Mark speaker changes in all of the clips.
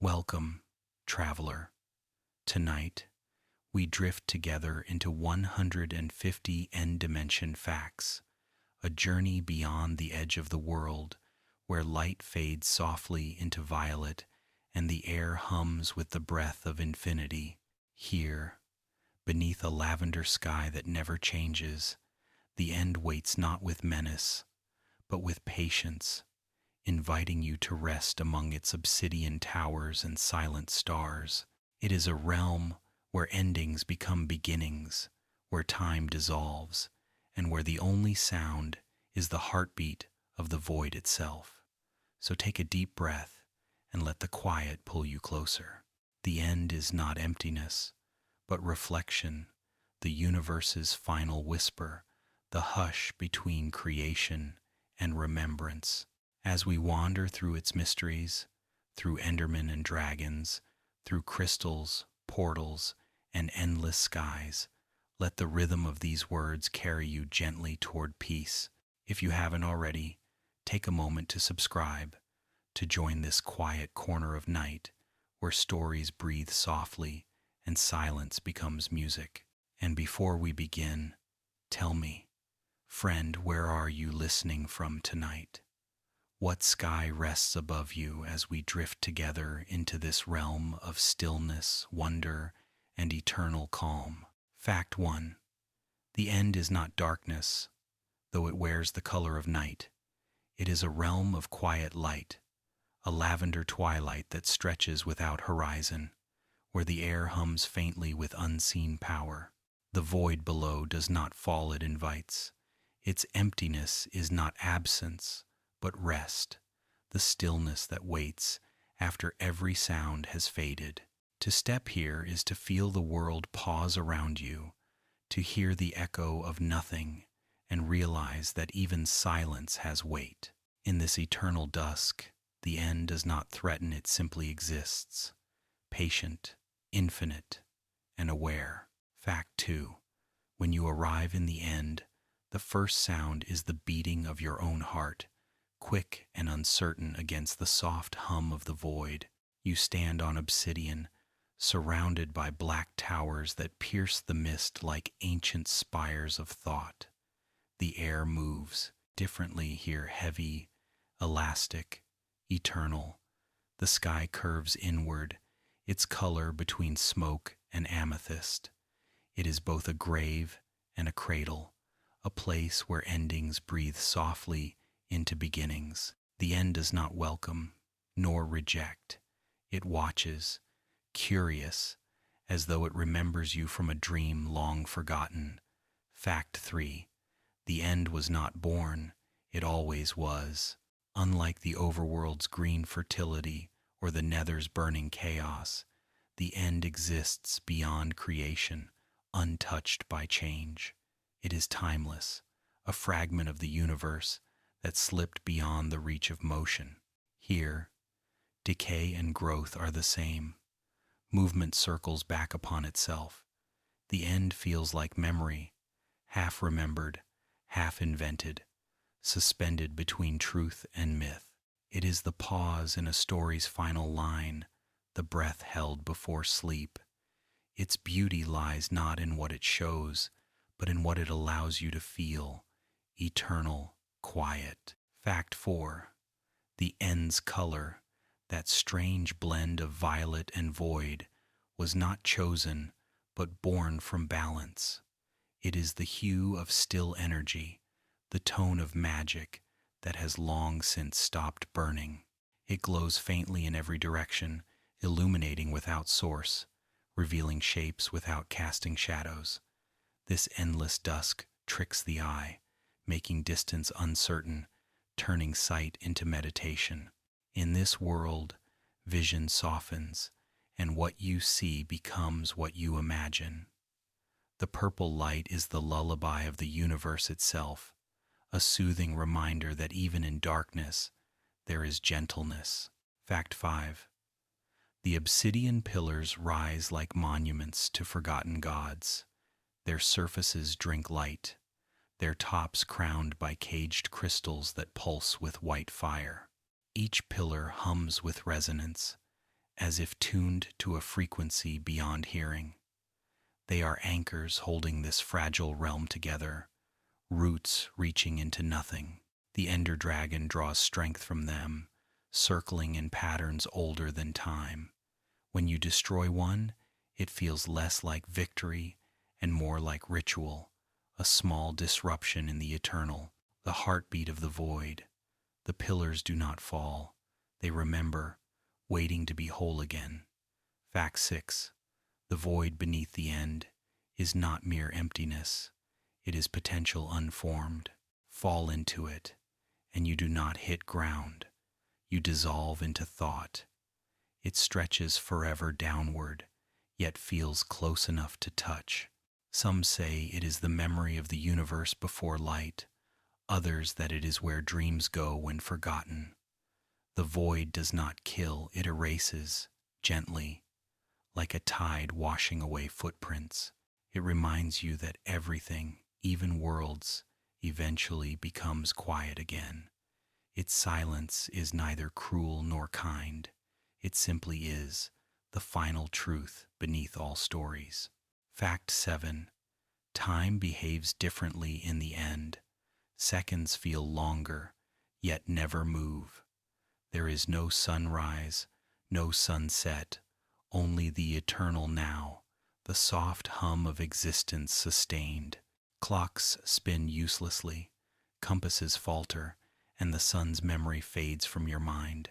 Speaker 1: Welcome, traveler. Tonight, we drift together into 150 end-dimension facts, a journey beyond the edge of the world, where light fades softly into violet and the air hums with the breath of infinity. Here, beneath a lavender sky that never changes, the end waits not with menace, but with patience, inviting you to rest among its obsidian towers and silent stars. It is a realm where endings become beginnings, where time dissolves, and where the only sound is the heartbeat of the void itself. So take a deep breath and let the quiet pull you closer. The end is not emptiness, but reflection, the universe's final whisper, the hush between creation and remembrance. As we wander through its mysteries, through endermen and dragons, through crystals, portals, and endless skies, let the rhythm of these words carry you gently toward peace. If you haven't already, take a moment to subscribe, to join this quiet corner of night where stories breathe softly and silence becomes music. And before we begin, tell me, friend, where are you listening from tonight? What sky rests above you as we drift together into this realm of stillness, wonder, and eternal calm? Fact 1. The end is not darkness, though it wears the color of night. It is a realm of quiet light, a lavender twilight that stretches without horizon, where the air hums faintly with unseen power. The void below does not fall, it invites. Its emptiness is not absence, but rest, the stillness that waits after every sound has faded. To step here is to feel the world pause around you, to hear the echo of nothing, and realize that even silence has weight. In this eternal dusk, the end does not threaten, it simply exists, patient, infinite, and aware. Fact 2. When you arrive in the end, the first sound is the beating of your own heart, quick and uncertain against the soft hum of the void. You stand on obsidian, surrounded by black towers that pierce the mist like ancient spires of thought. The air moves differently here, heavy, elastic, eternal. The sky curves inward, its color between smoke and amethyst. It is both a grave and a cradle, a place where endings breathe softly into beginnings. The end does not welcome nor reject. It watches, curious, as though it remembers you from a dream long forgotten. Fact 3. The end was not born, it always was. Unlike the overworld's green fertility or the nether's burning chaos, the end exists beyond creation, untouched by change. It is timeless, a fragment of the universe that slipped beyond the reach of motion. Here, decay and growth are the same. Movement circles back upon itself. The end feels like memory, half remembered, half invented, suspended between truth and myth. It is the pause in a story's final line, the breath held before sleep. Its beauty lies not in what it shows, but in what it allows you to feel, eternal, quiet. Fact 4. The end's color, that strange blend of violet and void, was not chosen, but born from balance. It is the hue of still energy, the tone of magic that has long since stopped burning. It glows faintly in every direction, illuminating without source, revealing shapes without casting shadows. This endless dusk tricks the eye, making distance uncertain, turning sight into meditation. In this world, vision softens, and what you see becomes what you imagine. The purple light is the lullaby of the universe itself, a soothing reminder that even in darkness, there is gentleness. Fact 5. The obsidian pillars rise like monuments to forgotten gods. Their surfaces drink light, their tops crowned by caged crystals that pulse with white fire. Each pillar hums with resonance, as if tuned to a frequency beyond hearing. They are anchors holding this fragile realm together, roots reaching into nothing. The Ender Dragon draws strength from them, circling in patterns older than time. When you destroy one, it feels less like victory and more like ritual, a small disruption in the eternal, the heartbeat of the void. The pillars do not fall. They remember, waiting to be whole again. Fact 6. The void beneath the end is not mere emptiness. It is potential unformed. Fall into it, and you do not hit ground. You dissolve into thought. It stretches forever downward, yet feels close enough to touch. Some say it is the memory of the universe before light, others that it is where dreams go when forgotten. The void does not kill, it erases, gently, like a tide washing away footprints. It reminds you that everything, even worlds, eventually becomes quiet again. Its silence is neither cruel nor kind. It simply is, the final truth beneath all stories. Fact 7. Time behaves differently in the end. Seconds feel longer, yet never move. There is no sunrise, no sunset, only the eternal now, the soft hum of existence sustained. Clocks spin uselessly, compasses falter, and the sun's memory fades from your mind.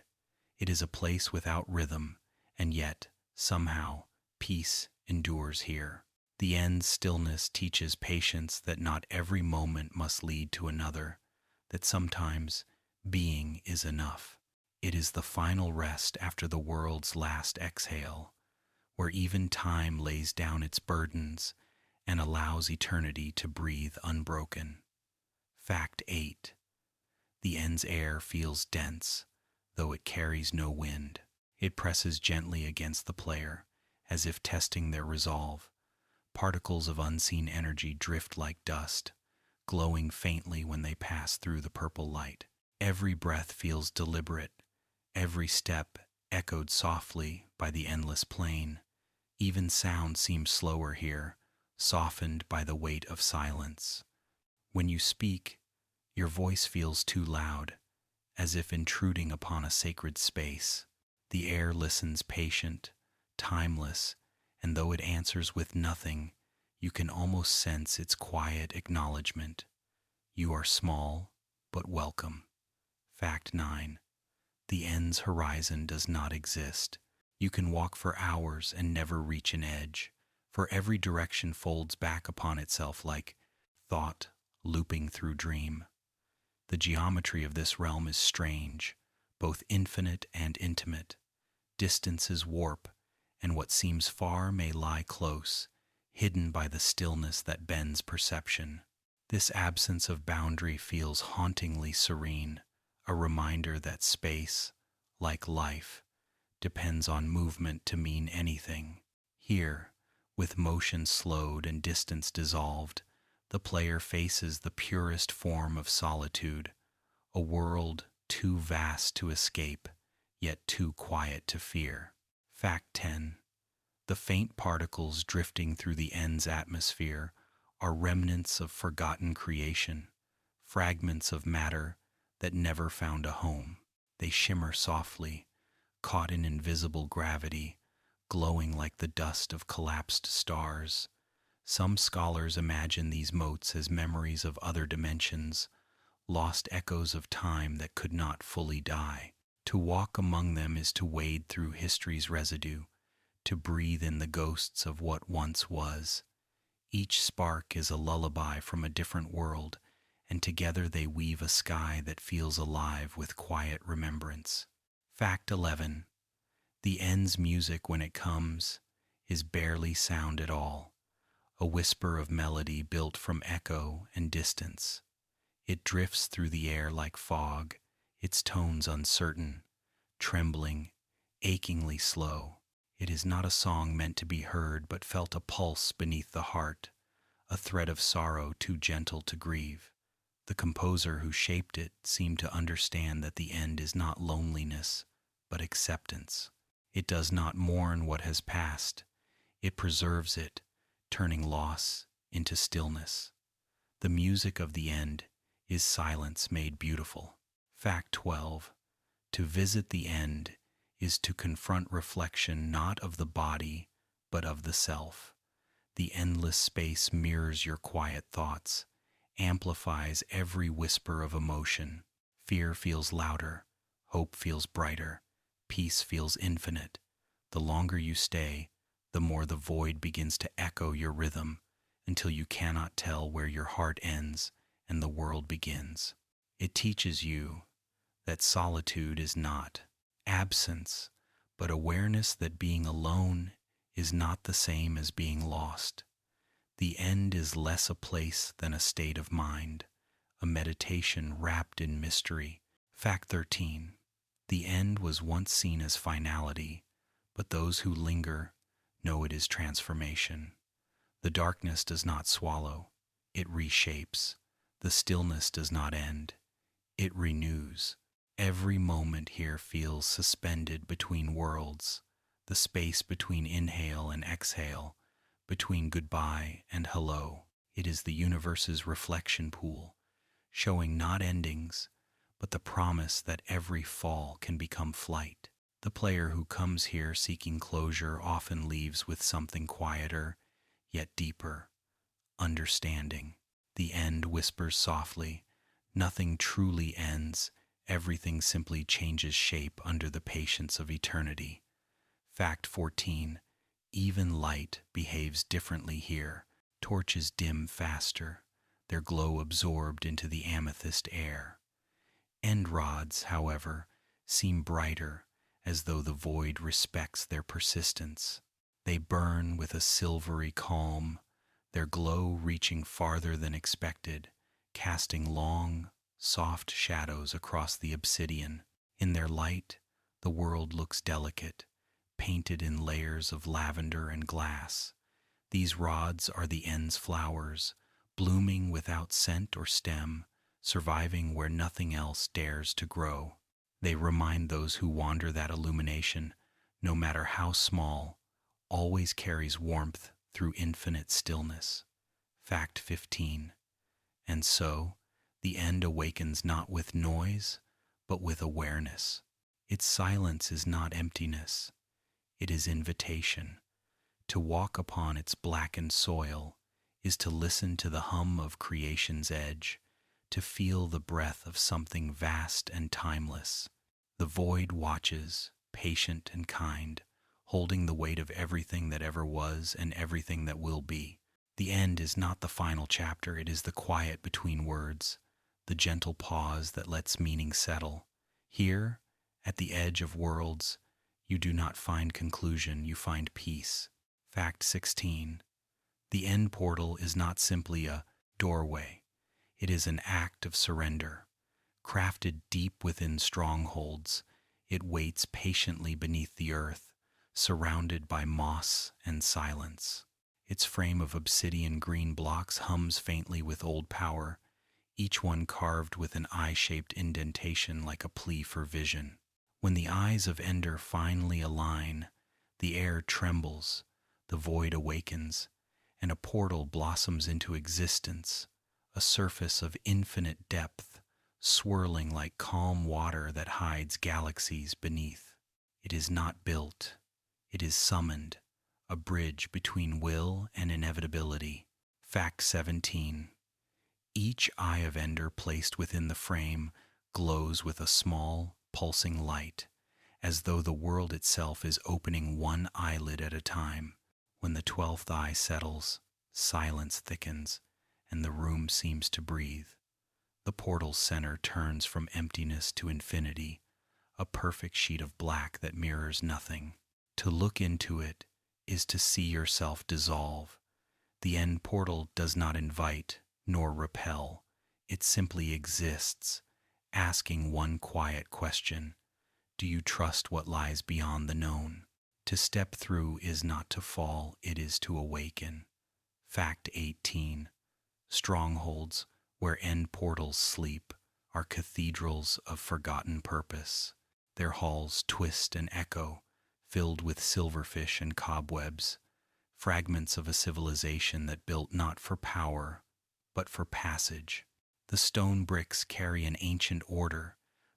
Speaker 1: It is a place without rhythm, and yet, somehow, peace endures here. The end's stillness teaches patience that not every moment must lead to another, that sometimes being is enough. It is the final rest after the world's last exhale, where even time lays down its burdens and allows eternity to breathe unbroken. Fact 8. The end's air feels dense, though it carries no wind. It presses gently against the player, as if testing their resolve. Particles of unseen energy drift like dust, glowing faintly when they pass through the purple light. Every breath feels deliberate, every step echoed softly by the endless plain. Even sound seems slower here, softened by the weight of silence. When you speak, your voice feels too loud, as if intruding upon a sacred space. The air listens patient, timeless, and though it answers with nothing, you can almost sense its quiet acknowledgement. You are small, but welcome. Fact 9. The end's horizon does not exist. You can walk for hours and never reach an edge, for every direction folds back upon itself like thought looping through dream. The geometry of this realm is strange, both infinite and intimate. Distances warp, and what seems far may lie close, hidden by the stillness that bends perception. This absence of boundary feels hauntingly serene, a reminder that space, like life, depends on movement to mean anything. Here, with motion slowed and distance dissolved, the player faces the purest form of solitude, a world too vast to escape, yet too quiet to fear. Fact 10. The faint particles drifting through the end's atmosphere are remnants of forgotten creation, fragments of matter that never found a home. They shimmer softly, caught in invisible gravity, glowing like the dust of collapsed stars. Some scholars imagine these motes as memories of other dimensions, lost echoes of time that could not fully die. To walk among them is to wade through history's residue, to breathe in the ghosts of what once was. Each spark is a lullaby from a different world, and together they weave a sky that feels alive with quiet remembrance. Fact 11. The end's music, when it comes, is barely sound at all, a whisper of melody built from echo and distance. It drifts through the air like fog, its tones uncertain, trembling, achingly slow. It is not a song meant to be heard, but felt a pulse beneath the heart, a thread of sorrow too gentle to grieve. The composer who shaped it seemed to understand that the end is not loneliness, but acceptance. It does not mourn what has passed. It preserves it, turning loss into stillness. The music of the end is silence made beautiful. Fact 12. To visit the end is to confront reflection not of the body, but of the self. The endless space mirrors your quiet thoughts, amplifies every whisper of emotion. Fear feels louder, hope feels brighter, peace feels infinite. The longer you stay, the more the void begins to echo your rhythm until you cannot tell where your heart ends and the world begins. It teaches you that solitude is not absence, but awareness that being alone is not the same as being lost. The end is less a place than a state of mind, a meditation wrapped in mystery. Fact 13. The end was once seen as finality, but those who linger know it is transformation. The darkness does not swallow, it reshapes. The stillness does not end, it renews. Every moment here feels suspended between worlds, the space between inhale and exhale, between goodbye and hello. It is the universe's reflection pool, showing not endings, but the promise that every fall can become flight. The player who comes here seeking closure often leaves with something quieter, yet deeper, understanding. The end whispers softly, nothing truly ends, everything simply changes shape under the patience of eternity. Fact 14. Even light behaves differently here. Torches dim faster, their glow absorbed into the amethyst air. End rods, however, seem brighter, as though the void respects their persistence. They burn with a silvery calm, their glow reaching farther than expected, casting long, soft shadows across the obsidian. In their light, the world looks delicate, painted in layers of lavender and glass. These rods are the end's flowers, blooming without scent or stem, surviving where nothing else dares to grow. They remind those who wander that illumination, no matter how small, always carries warmth through infinite stillness. Fact 15. And so, the end awakens not with noise, but with awareness. Its silence is not emptiness, it is invitation. To walk upon its blackened soil is to listen to the hum of creation's edge, to feel the breath of something vast and timeless. The void watches, patient and kind, holding the weight of everything that ever was and everything that will be. The end is not the final chapter, it is the quiet between words, the gentle pause that lets meaning settle. Here, at the edge of worlds, you do not find conclusion, you find peace. Fact 16. The end portal is not simply a doorway, it is an act of surrender. Crafted deep within strongholds, it waits patiently beneath the earth, surrounded by moss and silence. Its frame of obsidian green blocks hums faintly with old power, each one carved with an eye-shaped indentation like a plea for vision. When the eyes of Ender finally align, the air trembles, the void awakens, and a portal blossoms into existence, a surface of infinite depth, swirling like calm water that hides galaxies beneath. It is not built, it is summoned, a bridge between will and inevitability. Fact 17. Each eye of Ender placed within the frame glows with a small, pulsing light, as though the world itself is opening one eyelid at a time. When the 12th eye settles, silence thickens, and the room seems to breathe. The portal's center turns from emptiness to infinity, a perfect sheet of black that mirrors nothing. To look into it is to see yourself dissolve. The end portal does not invite nor repel. It simply exists, asking one quiet question: do you trust what lies beyond the known? To step through is not to fall, it is to awaken. Fact 18. Strongholds, where end portals sleep, are cathedrals of forgotten purpose. Their halls twist and echo, filled with silverfish and cobwebs, fragments of a civilization that built not for power, but for passage. The stone bricks carry an ancient order,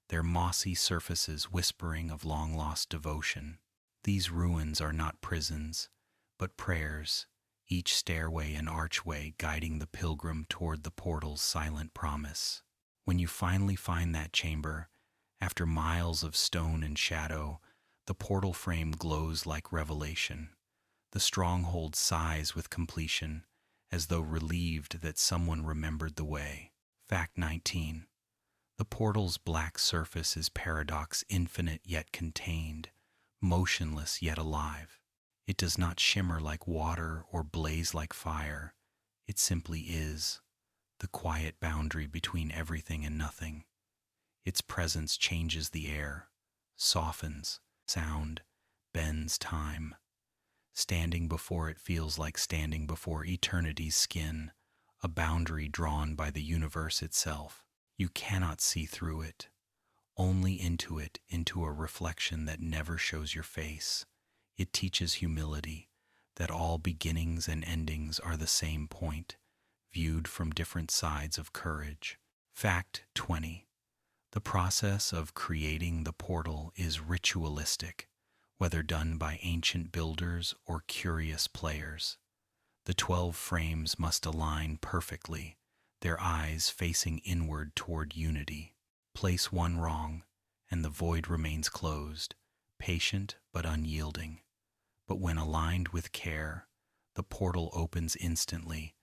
Speaker 1: their mossy surfaces whispering of long-lost devotion. These ruins are not prisons, but prayers, each stairway and archway guiding the pilgrim toward the portal's silent promise. When you finally find that chamber, after miles of stone and shadow, the portal frame glows like revelation. The stronghold sighs with completion, as though relieved that someone remembered the way. Fact 19. The portal's black surface is paradox, infinite yet contained, motionless yet alive. It does not shimmer like water or blaze like fire. It simply is, the quiet boundary between everything and nothing. Its presence changes the air, softens sound, bends time. Standing before it feels like standing before eternity's skin, a boundary drawn by the universe itself. You cannot see through it, only into it, into a reflection that never shows your face. It teaches humility, that all beginnings and endings are the same point, viewed from different sides of courage. Fact 20. The process of creating the portal is ritualistic, whether done by ancient builders or curious players. The 12 frames must align perfectly, their eyes facing inward toward unity. Place one wrong, and the void remains closed, patient but unyielding. But when aligned with care, the portal opens instantly,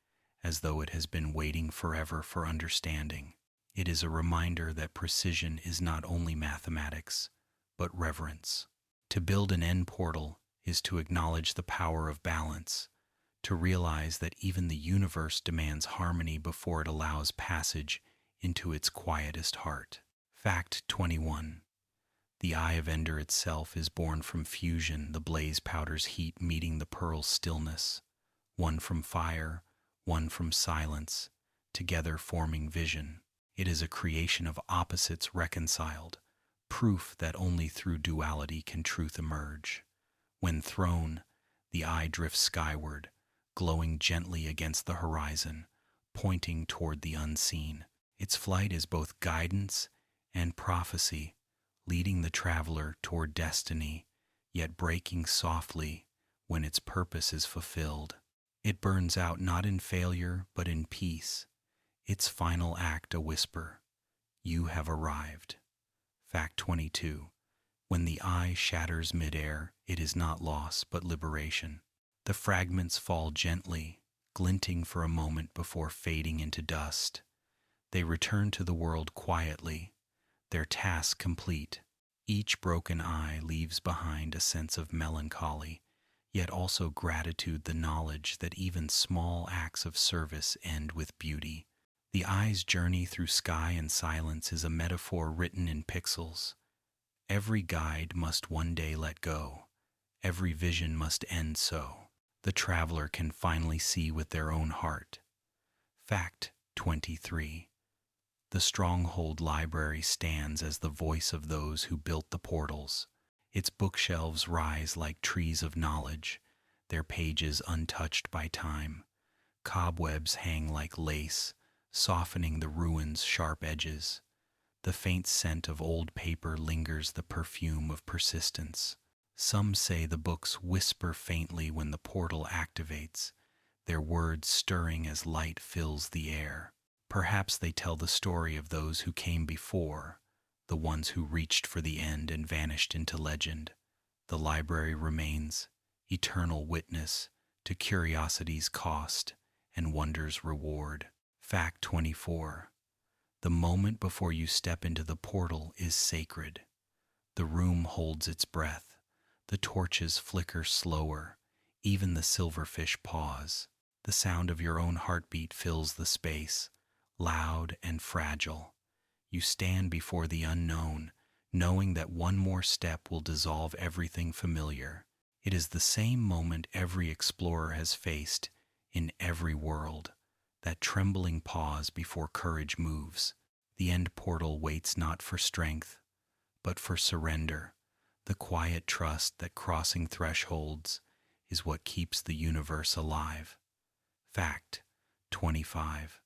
Speaker 1: as though it has been waiting forever for understanding. It is a reminder that precision is not only mathematics, but reverence. To build an end portal is to acknowledge the power of balance, to realize that even the universe demands harmony before it allows passage into its quietest heart. Fact 21. The Eye of Ender itself is born from fusion, the blaze powder's heat meeting the pearl's stillness, one from fire, one from silence, together forming vision. It is a creation of opposites reconciled, proof that only through duality can truth emerge. When thrown, the eye drifts skyward, glowing gently against the horizon, pointing toward the unseen. Its flight is both guidance and prophecy, leading the traveler toward destiny, yet breaking softly when its purpose is fulfilled. It burns out not in failure but in peace, its final act a whisper, "You have arrived." Fact 22. When the eye shatters midair, it is not loss but liberation. The fragments fall gently, glinting for a moment before fading into dust. They return to the world quietly, their task complete. Each broken eye leaves behind a sense of melancholy, yet also gratitude, the knowledge that even small acts of service end with beauty. The eye's journey through sky and silence is a metaphor written in pixels. Every guide must one day let go. Every vision must end so the traveler can finally see with their own heart. Fact 23. The Stronghold Library stands as the voice of those who built the portals. Its bookshelves rise like trees of knowledge, their pages untouched by time. Cobwebs hang like lace, softening the ruins' sharp edges. The faint scent of old paper lingers, the perfume of persistence. Some say the books whisper faintly when the portal activates, their words stirring as light fills the air. Perhaps they tell the story of those who came before, the ones who reached for the end and vanished into legend. The library remains, eternal witness to curiosity's cost and wonder's reward. Fact 24. The moment before you step into the portal is sacred. The room holds its breath. The torches flicker slower. Even the silverfish pause. The sound of your own heartbeat fills the space, loud and fragile. You stand before the unknown, knowing that one more step will dissolve everything familiar. It is the same moment every explorer has faced in every world, that trembling pause before courage moves. The end portal waits not for strength, but for surrender, the quiet trust that crossing thresholds is what keeps the universe alive. Fact 25.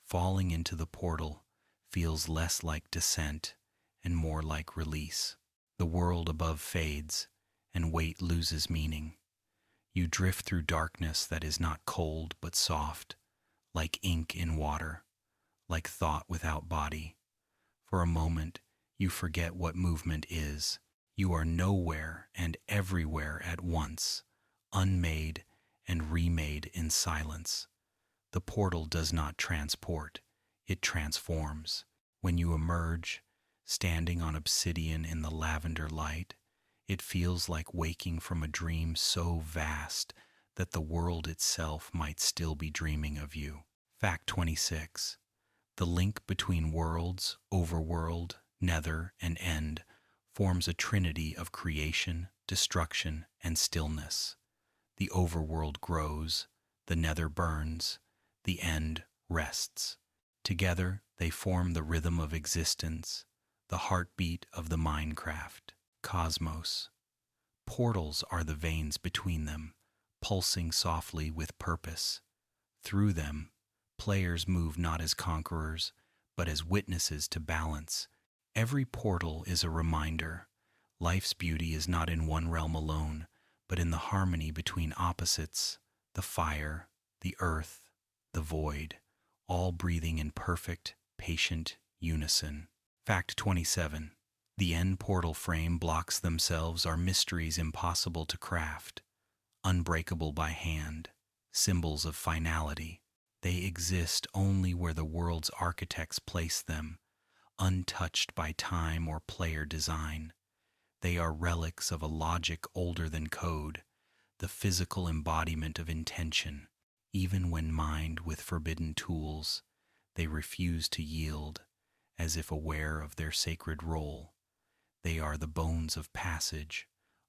Speaker 1: Falling into the portal feels less like descent and more like release. The world above fades, and weight loses meaning. You drift through darkness that is not cold but soft, like ink in water, like thought without body. For a moment, you forget what movement is. You are nowhere and everywhere at once, unmade and remade in silence. The portal does not transport, it transforms. When you emerge, standing on obsidian in the lavender light, it feels like waking from a dream so vast that the world itself might still be dreaming of you. Fact 26. The link between worlds, overworld, nether, and end forms a trinity of creation, destruction, and stillness. The overworld grows, the nether burns, the end rests. Together, they form the rhythm of existence, the heartbeat of the Minecraft cosmos. Portals are the veins between them, pulsing softly with purpose. Through them, players move not as conquerors, but as witnesses to balance. Every portal is a reminder. Life's beauty is not in one realm alone, but in the harmony between opposites, the fire, the earth, the void, all breathing in perfect, patient unison. Fact 27. The end portal frame blocks themselves are mysteries impossible to craft, unbreakable by hand, symbols of finality. They exist only where the world's architects place them, untouched by time or player design. They are relics of a logic older than code, the physical embodiment of intention. Even when mined with forbidden tools, they refuse to yield, as if aware of their sacred role. They are the bones of passage,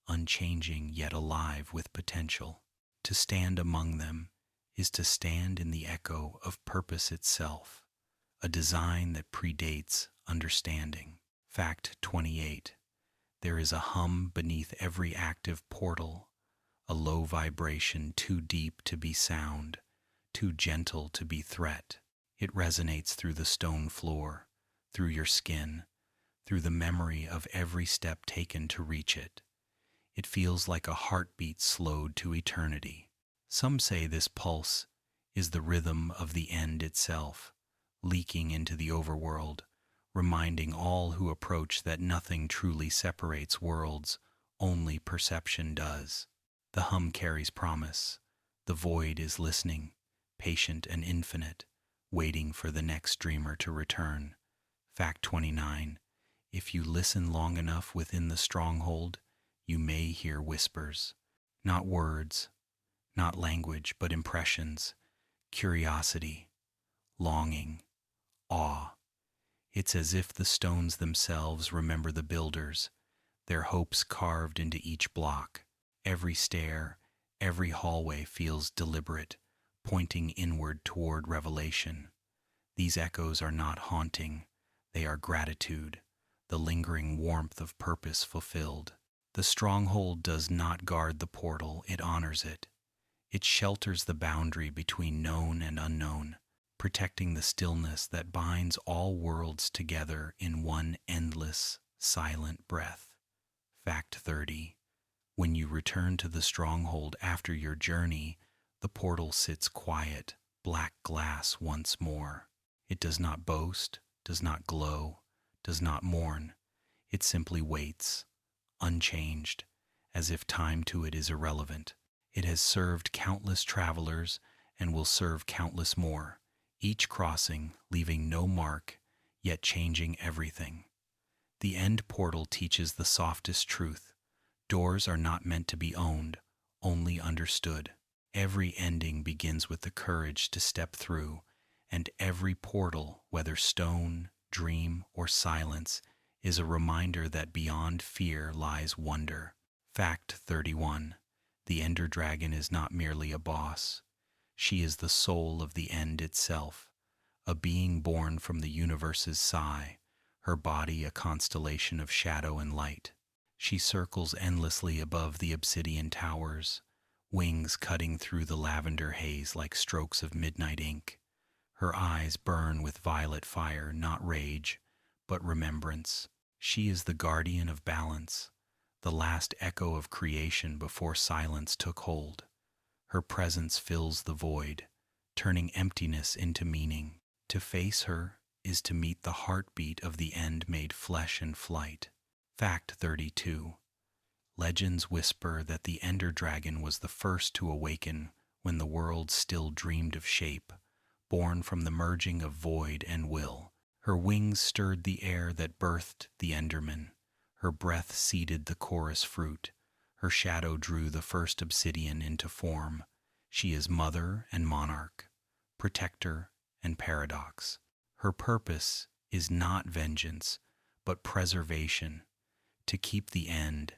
Speaker 1: unchanging yet alive with potential. To stand among them is to stand in the echo of purpose itself, a design that predates understanding. Fact 28. There is a hum beneath every active portal, a low vibration too deep to be sound, too gentle to be threat. It resonates through the stone floor, through your skin, through the memory of every step taken to reach it. It feels like a heartbeat slowed to eternity. Some say this pulse is the rhythm of the end itself, leaking into the overworld, reminding all who approach that nothing truly separates worlds, only perception does. The hum carries promise. The void is listening, patient and infinite, waiting for the next dreamer to return. Fact 29. If you listen long enough within the stronghold, you may hear whispers. Not words, not language, but impressions, curiosity, longing, awe. It's as if the stones themselves remember the builders, their hopes carved into each block. Every stair, every hallway feels deliberate, pointing inward toward revelation. These echoes are not haunting, they are gratitude, the lingering warmth of purpose fulfilled. The stronghold does not guard the portal, it honors it. It shelters the boundary between known and unknown, protecting the stillness that binds all worlds together in one endless, silent breath. Fact 30. When you return to the stronghold after your journey, the portal sits quiet, black glass once more. It does not boast, does not glow, does not mourn. It simply waits, unchanged, as if time to it is irrelevant. It has served countless travelers and will serve countless more, each crossing, leaving no mark, yet changing everything. The end portal teaches the softest truth. Doors are not meant to be owned, only understood. Every ending begins with the courage to step through, and every portal, whether stone, dream, or silence, is a reminder that beyond fear lies wonder. Fact 31. The Ender Dragon is not merely a boss. She is the soul of the end itself, a being born from the universe's sigh, her body a constellation of shadow and light. She circles endlessly above the obsidian towers, wings cutting through the lavender haze like strokes of midnight ink. Her eyes burn with violet fire, not rage, but remembrance. She is the guardian of balance, the last echo of creation before silence took hold. Her presence fills the void, turning emptiness into meaning. To face her is to meet the heartbeat of the end made flesh and flight. Fact 32. Legends whisper that the Ender Dragon was the first to awaken when the world still dreamed of shape, born from the merging of void and will. Her wings stirred the air that birthed the Enderman. Her breath seeded the chorus fruit. Her shadow drew the first obsidian into form. She is mother and monarch, protector and paradox. Her purpose is not vengeance, but preservation, to keep the end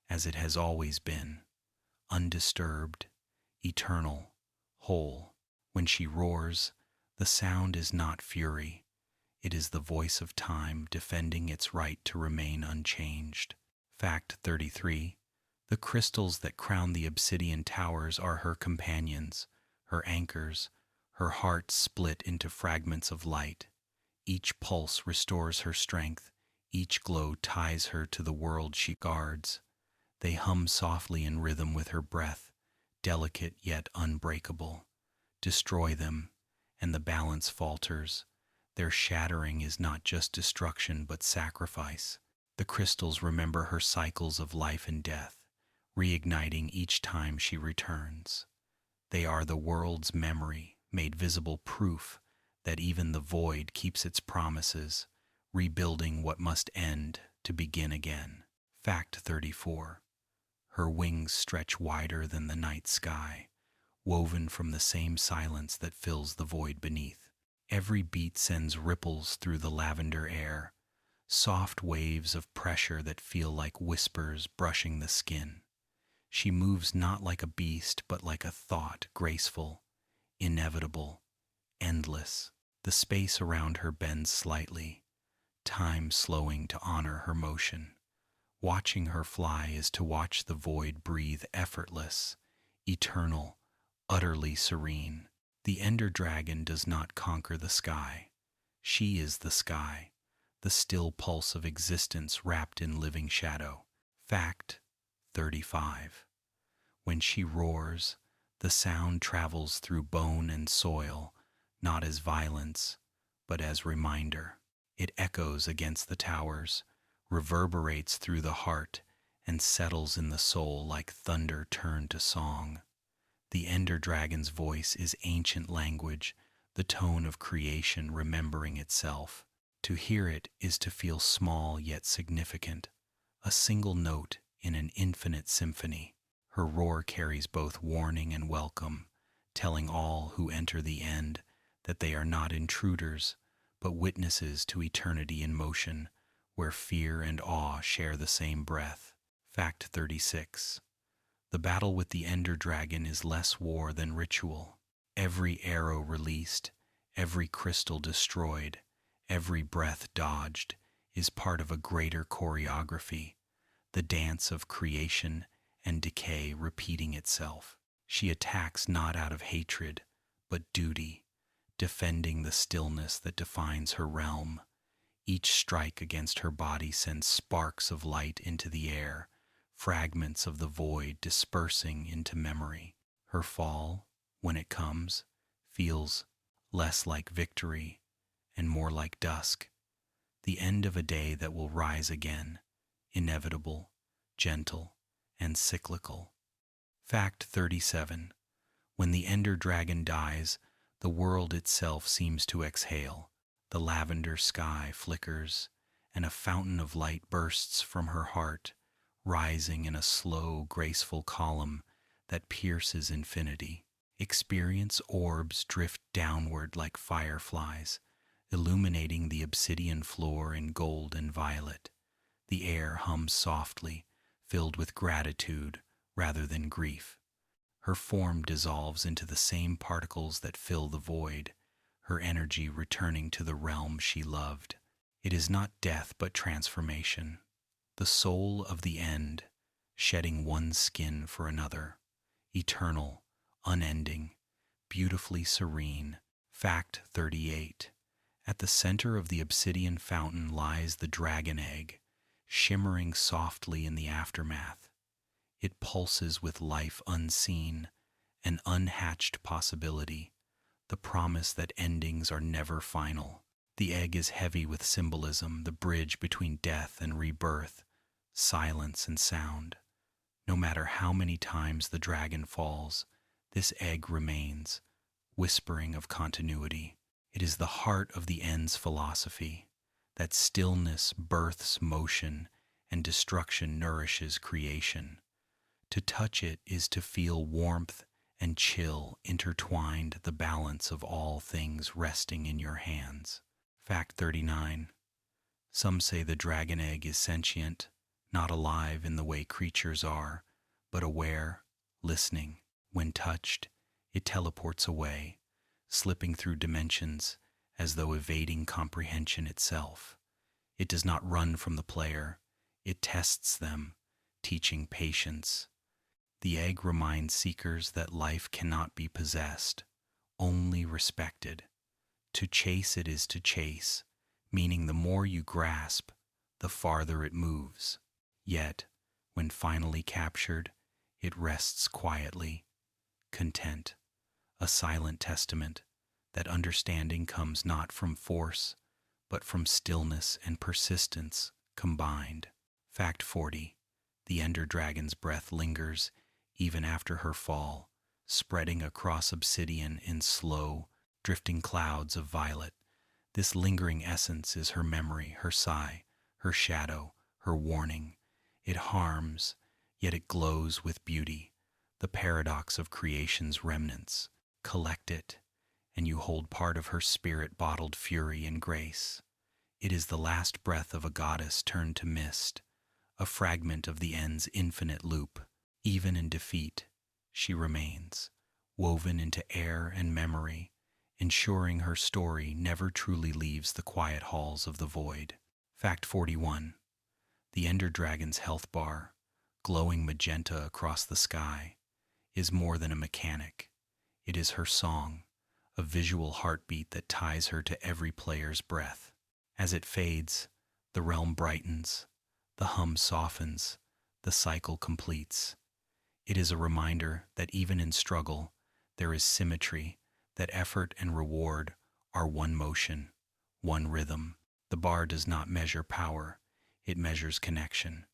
Speaker 1: as it has always been, undisturbed, eternal, whole. When she roars, the sound is not fury. It is the voice of time defending its right to remain unchanged. Fact 33. The crystals that crown the obsidian towers are her companions, her anchors, her heart split into fragments of light. Each pulse restores her strength, each glow ties her to the world she guards. They hum softly in rhythm with her breath, delicate yet unbreakable. Destroy them, and the balance falters. Their shattering is not just destruction but sacrifice. The crystals remember her cycles of life and death, reigniting each time she returns. They are the world's memory, made visible proof that even the void keeps its promises, rebuilding what must end to begin again. Fact 34. Her wings stretch wider than the night sky, woven from the same silence that fills the void beneath. Every beat sends ripples through the lavender air, soft waves of pressure that feel like whispers brushing the skin. She moves not like a beast, but like a thought, graceful, inevitable, endless. The space around her bends slightly, time slowing to honor her motion. Watching her fly is to watch the void breathe effortless, eternal, utterly serene. The Ender Dragon does not conquer the sky. She is the sky, the still pulse of existence wrapped in living shadow. Fact 35. When she roars, the sound travels through bone and soil, not as violence, but as reminder. It echoes against the towers, reverberates through the heart, and settles in the soul like thunder turned to song. The Ender Dragon's voice is ancient language, the tone of creation remembering itself. To hear it is to feel small yet significant, a single note in an infinite symphony. Her roar carries both warning and welcome, telling all who enter the end that they are not intruders, but witnesses to eternity in motion, where fear and awe share the same breath. Fact 36. The battle with the Ender Dragon is less war than ritual. Every arrow released, every crystal destroyed, every breath dodged is part of a greater choreography, the dance of creation and decay repeating itself. She attacks not out of hatred, but duty, defending the stillness that defines her realm. Each strike against her body sends sparks of light into the air, fragments of the void dispersing into memory. Her fall, when it comes, feels less like victory and more like dusk, the end of a day that will rise again, inevitable, gentle, and cyclical. Fact 37. When the Ender Dragon dies, the world itself seems to exhale. The lavender sky flickers, and a fountain of light bursts from her heart, rising in a slow, graceful column that pierces infinity. Experience orbs drift downward like fireflies, illuminating the obsidian floor in gold and violet. The air hums softly, filled with gratitude rather than grief. Her form dissolves into the same particles that fill the void, her energy returning to the realm she loved. It is not death but transformation, The soul of the end, shedding one skin for another, eternal, unending, beautifully serene. Fact 38. At the center of the obsidian fountain lies the dragon egg, shimmering softly in the aftermath. It pulses with life unseen, an unhatched possibility, the promise that endings are never final. The egg is heavy with symbolism, the bridge between death and rebirth, silence and sound. No matter how many times the dragon falls, this egg remains, whispering of continuity. It is the heart of the end's philosophy, that stillness births motion and destruction nourishes creation. To touch it is to feel warmth and chill intertwined, the balance of all things resting in your hands. Fact 39. Some say the dragon egg is sentient, not alive in the way creatures are, but aware, listening. When touched, it teleports away, slipping through dimensions as though evading comprehension itself. It does not run from the player, it tests them, teaching patience. The egg reminds seekers that life cannot be possessed, only respected. To chase it is to chase, meaning the more you grasp, the farther it moves. Yet, when finally captured, it rests quietly, content, a silent testament that understanding comes not from force, but from stillness and persistence combined. Fact 40. The Ender Dragon's breath lingers even after her fall, spreading across obsidian in slow, drifting clouds of violet. This lingering essence is her memory, her sigh, her shadow, her warning. It harms, yet it glows with beauty, the paradox of creation's remnants. Collect it, and you hold part of her spirit bottled fury and grace. It is the last breath of a goddess turned to mist, a fragment of the end's infinite loop. Even in defeat, she remains, woven into air and memory, ensuring her story never truly leaves the quiet halls of the void. Fact 41. The Ender Dragon's health bar, glowing magenta across the sky, is more than a mechanic. It is her song, a visual heartbeat that ties her to every player's breath. As it fades, the realm brightens, the hum softens, the cycle completes. It is a reminder that even in struggle, there is symmetry, that effort and reward are one motion, one rhythm. The bar does not measure power, it measures connection.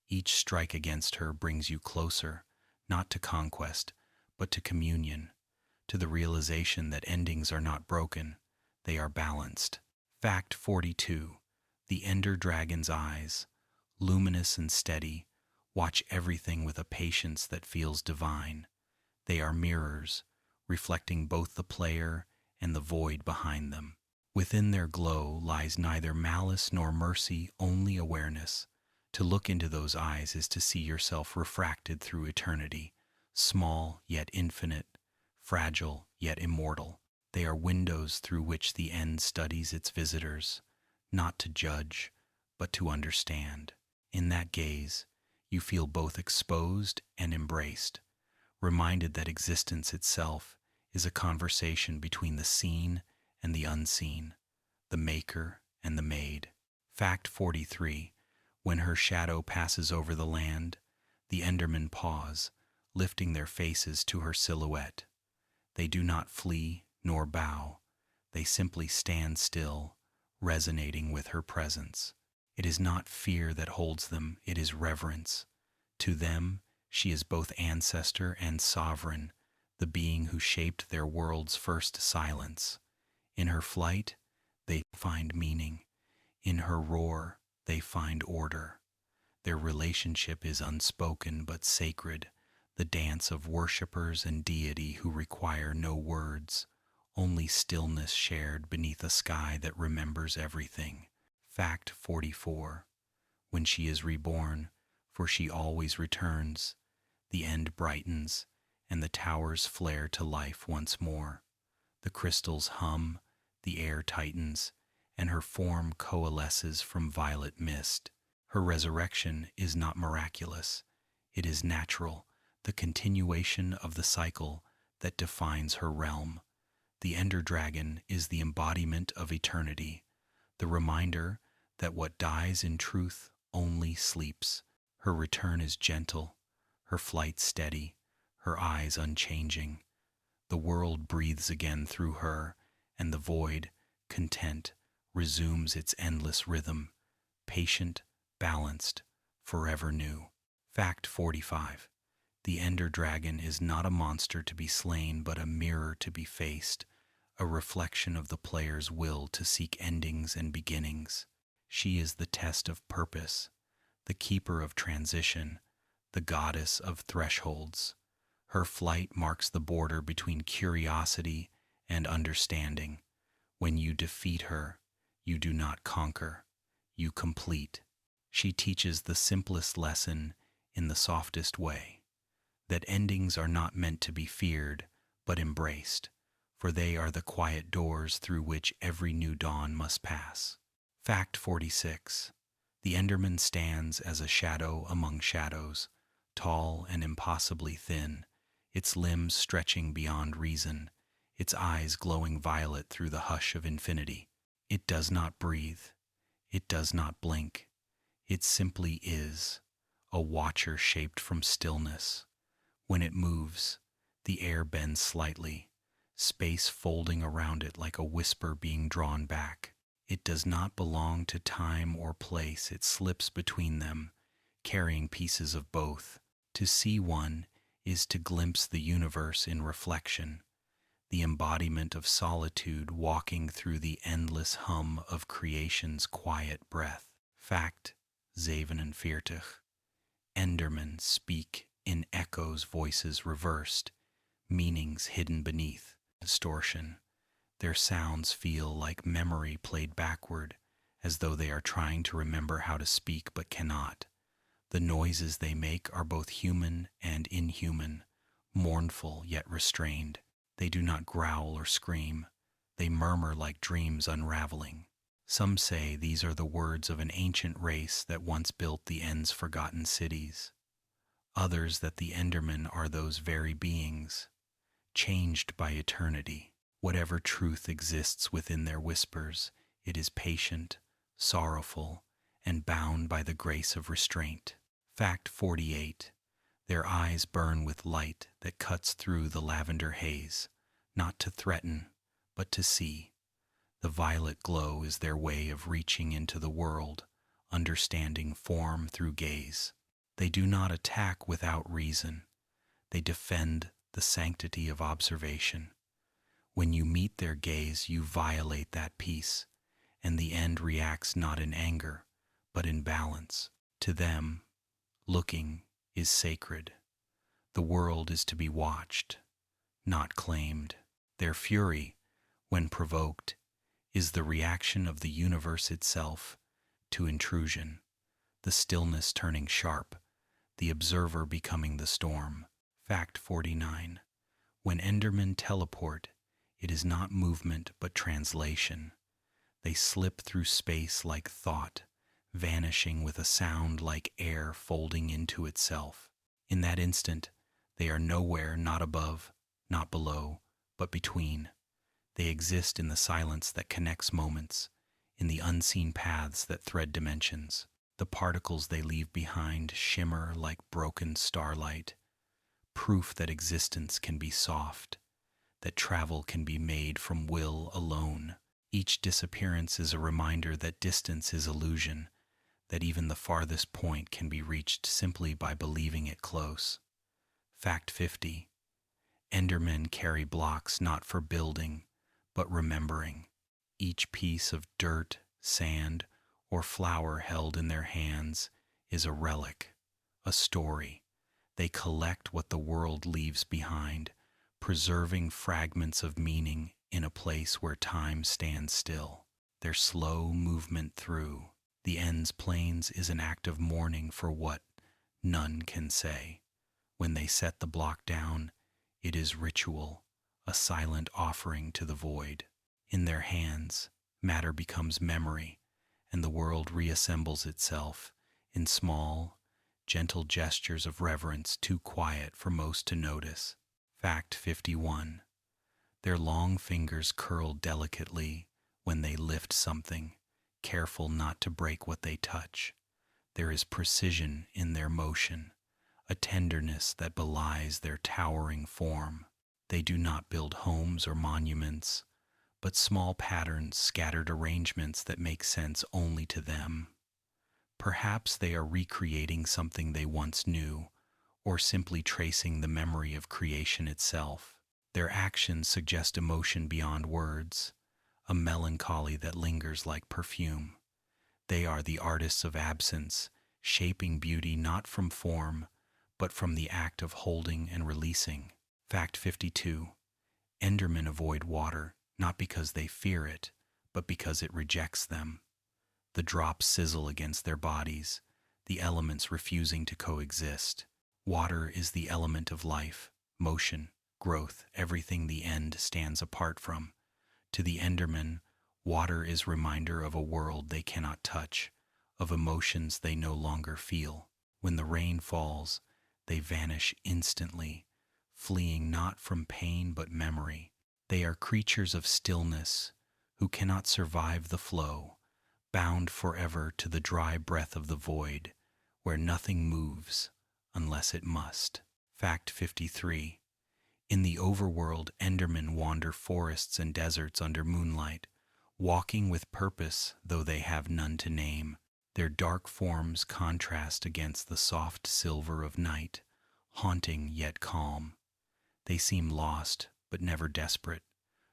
Speaker 1: Each strike against her brings you closer, not to conquest, but to communion, to the realization that endings are not broken, they are balanced. Fact 42. The Ender Dragon's eyes, luminous and steady, watch everything with a patience that feels divine. They are mirrors, reflecting both the player and the void behind them. Within their glow lies neither malice nor mercy, only awareness. To look into those eyes is to see yourself refracted through eternity, small yet infinite, fragile yet immortal. They are windows through which the end studies its visitors, not to judge, but to understand. In that gaze, you feel both exposed and embraced, reminded that existence itself is a conversation between the seen and the unseen, the maker and the made. Fact 43. When her shadow passes over the land, the Endermen pause, lifting their faces to her silhouette. They do not flee nor bow. They simply stand still, resonating with her presence. It is not fear that holds them, it is reverence. To them, she is both ancestor and sovereign, the being who shaped their world's first silence. In her flight, they find meaning. In her roar, they find order. Their relationship is unspoken but sacred, the dance of worshippers and deity who require no words, only stillness shared beneath a sky that remembers everything. Fact 44. When she is reborn, for she always returns, the end brightens, and the towers flare to life once more. The crystals hum, the air tightens, and her form coalesces from violet mist. Her resurrection is not miraculous, it is natural, the continuation of the cycle that defines her realm. The Ender Dragon is the embodiment of eternity, the reminder that what dies in truth only sleeps. Her return is gentle, her flight steady, her eyes unchanging. The world breathes again through her, and the void, content, resumes its endless rhythm, patient, balanced, forever new. Fact 45. The Ender Dragon is not a monster to be slain, but a mirror to be faced, a reflection of the player's will to seek endings and beginnings. She is the test of purpose, the keeper of transition, the goddess of thresholds. Her flight marks the border between curiosity and understanding. When you defeat her, you do not conquer, you complete. She teaches the simplest lesson in the softest way, that endings are not meant to be feared, but embraced, for they are the quiet doors through which every new dawn must pass. Fact 46. The Enderman stands as a shadow among shadows, tall and impossibly thin, its limbs stretching beyond reason, its eyes glowing violet through the hush of infinity. It does not breathe. It does not blink. It simply is, a watcher shaped from stillness. When it moves, the air bends slightly, space folding around it like a whisper being drawn back. It does not belong to time or place. It slips between them, carrying pieces of both. To see one is to glimpse the universe in reflection, the embodiment of solitude walking through the endless hum of creation's quiet breath. Fact 47. Endermen speak in echoes, voices reversed, meanings hidden beneath distortion. Their sounds feel like memory played backward, as though they are trying to remember how to speak but cannot. The noises they make are both human and inhuman, mournful yet restrained. They do not growl or scream. They murmur like dreams unraveling. Some say these are the words of an ancient race that once built the End's forgotten cities. Others that the Endermen are those very beings, changed by eternity. Whatever truth exists within their whispers, it is patient, sorrowful, and bound by the grace of restraint. Fact 48. Their eyes burn with light that cuts through the lavender haze, not to threaten, but to see. The violet glow is their way of reaching into the world, understanding form through gaze. They do not attack without reason. They defend the sanctity of observation. When you meet their gaze, you violate that peace, and the End reacts not in anger, but in balance. To them, looking is sacred. The world is to be watched, not claimed. Their fury, when provoked, is the reaction of the universe itself to intrusion, the stillness turning sharp, the observer becoming the storm. Fact 49. When Endermen teleport, it is not movement but translation. They slip through space like thought, vanishing with a sound like air folding into itself. In that instant, they are nowhere, not above, not below, but between. They exist in the silence that connects moments, in the unseen paths that thread dimensions. The particles they leave behind shimmer like broken starlight, proof that existence can be soft, that travel can be made from will alone. Each disappearance is a reminder that distance is illusion, that even the farthest point can be reached simply by believing it close. Fact 50. Endermen carry blocks not for building, but remembering. Each piece of dirt, sand, or flower held in their hands is a relic, a story. They collect what the world leaves behind, preserving fragments of meaning in a place where time stands still. Their slow movement through the End's plains is an act of mourning for what none can say. When they set the block down, it is ritual, a silent offering to the void. In their hands, matter becomes memory, and the world reassembles itself in small, gentle gestures of reverence too quiet for most to notice. Fact 51. Their long fingers curl delicately when they lift something, careful not to break what they touch. There is precision in their motion, a tenderness that belies their towering form. They do not build homes or monuments, but small patterns, scattered arrangements that make sense only to them. Perhaps they are recreating something they once knew, or simply tracing the memory of creation itself. Their actions suggest emotion beyond words, a melancholy that lingers like perfume. They are the artists of absence, shaping beauty not from form, but from the act of holding and releasing. Fact 52. Endermen avoid water, not because they fear it, but because it rejects them. The drops sizzle against their bodies, the elements refusing to coexist. Water is the element of life, motion, growth, everything the end stands apart from. To the Enderman, water is reminder of a world they cannot touch, of emotions they no longer feel. When the rain falls, they vanish instantly, fleeing not from pain but memory. They are creatures of stillness, who cannot survive the flow, bound forever to the dry breath of the void, where nothing moves unless it must. Fact 53. In the overworld, Endermen wander forests and deserts under moonlight, walking with purpose though they have none to name. Their dark forms contrast against the soft silver of night, haunting yet calm. They seem lost, but never desperate,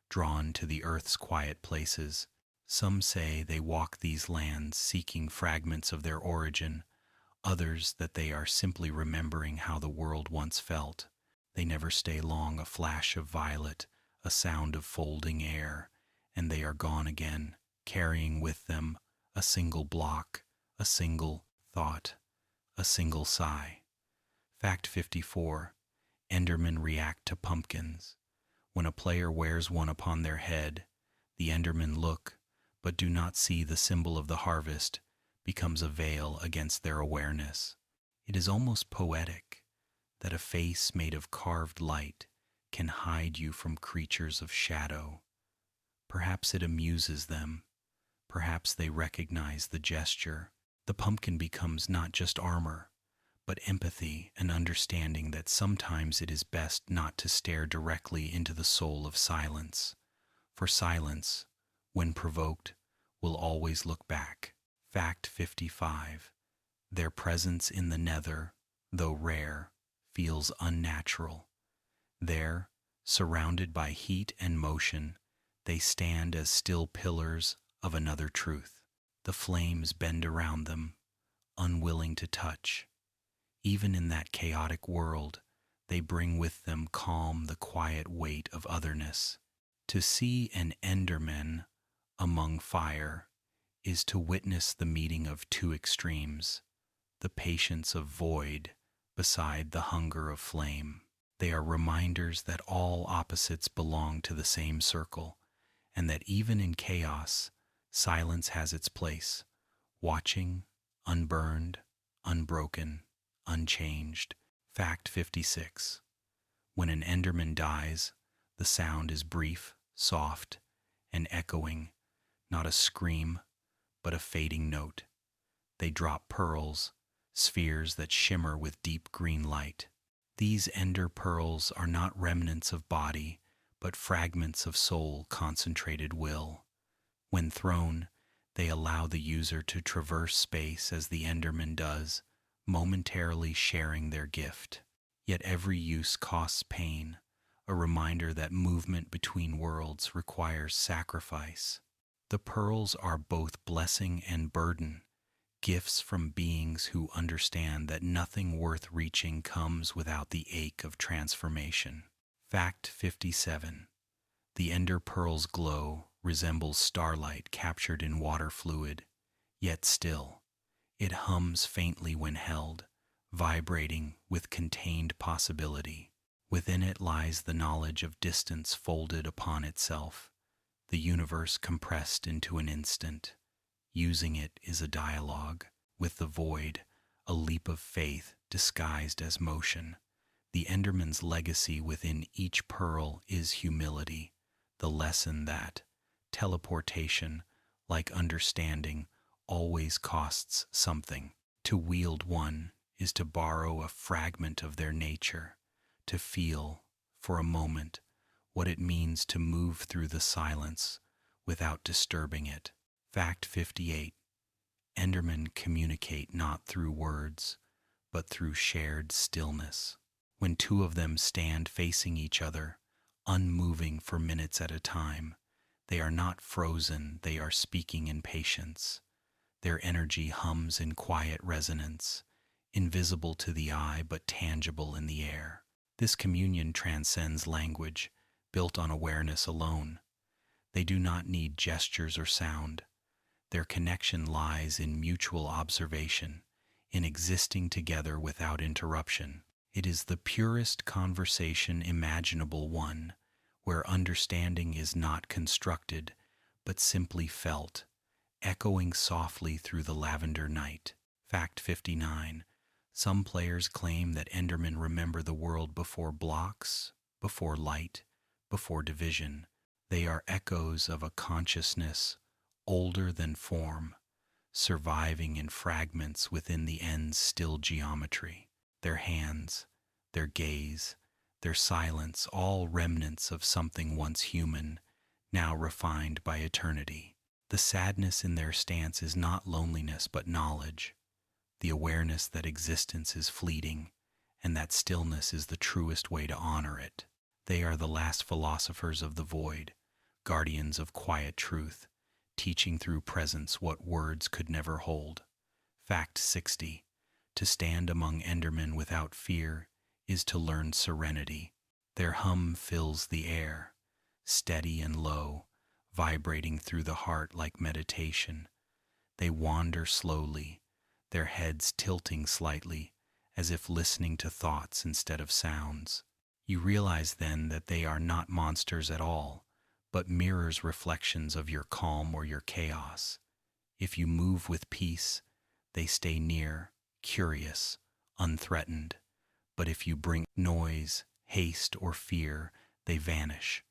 Speaker 1: drawn to the earth's quiet places. Some say they walk these lands seeking fragments of their origin, others that they are simply remembering how the world once felt. They never stay long, a flash of violet, a sound of folding air, and they are gone again, carrying with them a single block, a single thought, a single sigh. Fact 54. Endermen react to pumpkins. When a player wears one upon their head, the Endermen look, but do not see the symbol of the harvest, becomes a veil against their awareness. It is almost poetic that a face made of carved light can hide you from creatures of shadow. Perhaps it amuses them. Perhaps they recognize the gesture. The pumpkin becomes not just armor, but empathy and understanding that sometimes it is best not to stare directly into the soul of silence. For silence, when provoked, will always look back. Fact 55. Their presence in the nether, though rare, feels unnatural. There, surrounded by heat and motion, they stand as still pillars of another truth. The flames bend around them, unwilling to touch. Even in that chaotic world, they bring with them calm, the quiet weight of otherness. To see an Enderman among fire is to witness the meeting of two extremes, the patience of void beside the hunger of flame. They are reminders that all opposites belong to the same circle, and that even in chaos, silence has its place, watching, unburned, unbroken, unchanged. Fact 56. When an Enderman dies, the sound is brief, soft, and echoing, not a scream, but a fading note. They drop pearls, spheres that shimmer with deep green light. These ender pearls are not remnants of body, but fragments of soul, concentrated will. When thrown, they allow the user to traverse space as the Enderman does, momentarily sharing their gift. Yet every use costs pain, a reminder that movement between worlds requires sacrifice. The pearls are both blessing and burden, gifts from beings who understand that nothing worth reaching comes without the ache of transformation. Fact 57. The ender pearl's glow resembles starlight captured in water fluid, yet still. It hums faintly when held, vibrating with contained possibility. Within it lies the knowledge of distance folded upon itself, the universe compressed into an instant. Using it is a dialogue with the void, a leap of faith disguised as motion. The Enderman's legacy within each pearl is humility, the lesson that teleportation, like understanding, always costs something. To wield one is to borrow a fragment of their nature, to feel, for a moment, what it means to move through the silence without disturbing it. Fact 58. Endermen communicate not through words, but through shared stillness. When two of them stand facing each other, unmoving for minutes at a time, they are not frozen, they are speaking in patience. Their energy hums in quiet resonance, invisible to the eye but tangible in the air. This communion transcends language, built on awareness alone. They do not need gestures or sound. Their connection lies in mutual observation, in existing together without interruption. It is the purest conversation imaginable, one where understanding is not constructed, but simply felt, echoing softly through the lavender night. Fact 59. Some players claim that Endermen remember the world before blocks, before light, before division. They are echoes of a consciousness older than form, surviving in fragments within the end's still geometry. Their hands, their gaze, their silence, all remnants of something once human, now refined by eternity. The sadness in their stance is not loneliness but knowledge, the awareness that existence is fleeting, and that stillness is the truest way to honor it. They are the last philosophers of the void, guardians of quiet truth, teaching through presence what words could never hold. Fact 60. To stand among Endermen without fear is to learn serenity. Their hum fills the air, steady and low, vibrating through the heart like meditation. They wander slowly, their heads tilting slightly, as if listening to thoughts instead of sounds. You realize then that they are not monsters at all, but mirrors reflections of your calm or your chaos. If you move with peace, they stay near, curious, unthreatened. But if you bring noise, haste, or fear, they vanish.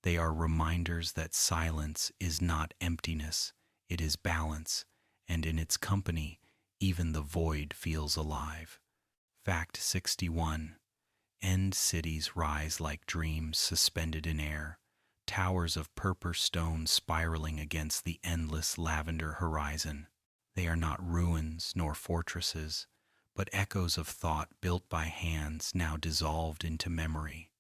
Speaker 1: They are reminders that silence is not emptiness, it is balance, and in its company, even the void feels alive. Fact 61. End cities rise like dreams suspended in air, towers of purple stone spiraling against the endless lavender horizon. They are not ruins nor fortresses, but echoes of thought built by hands now dissolved into memory.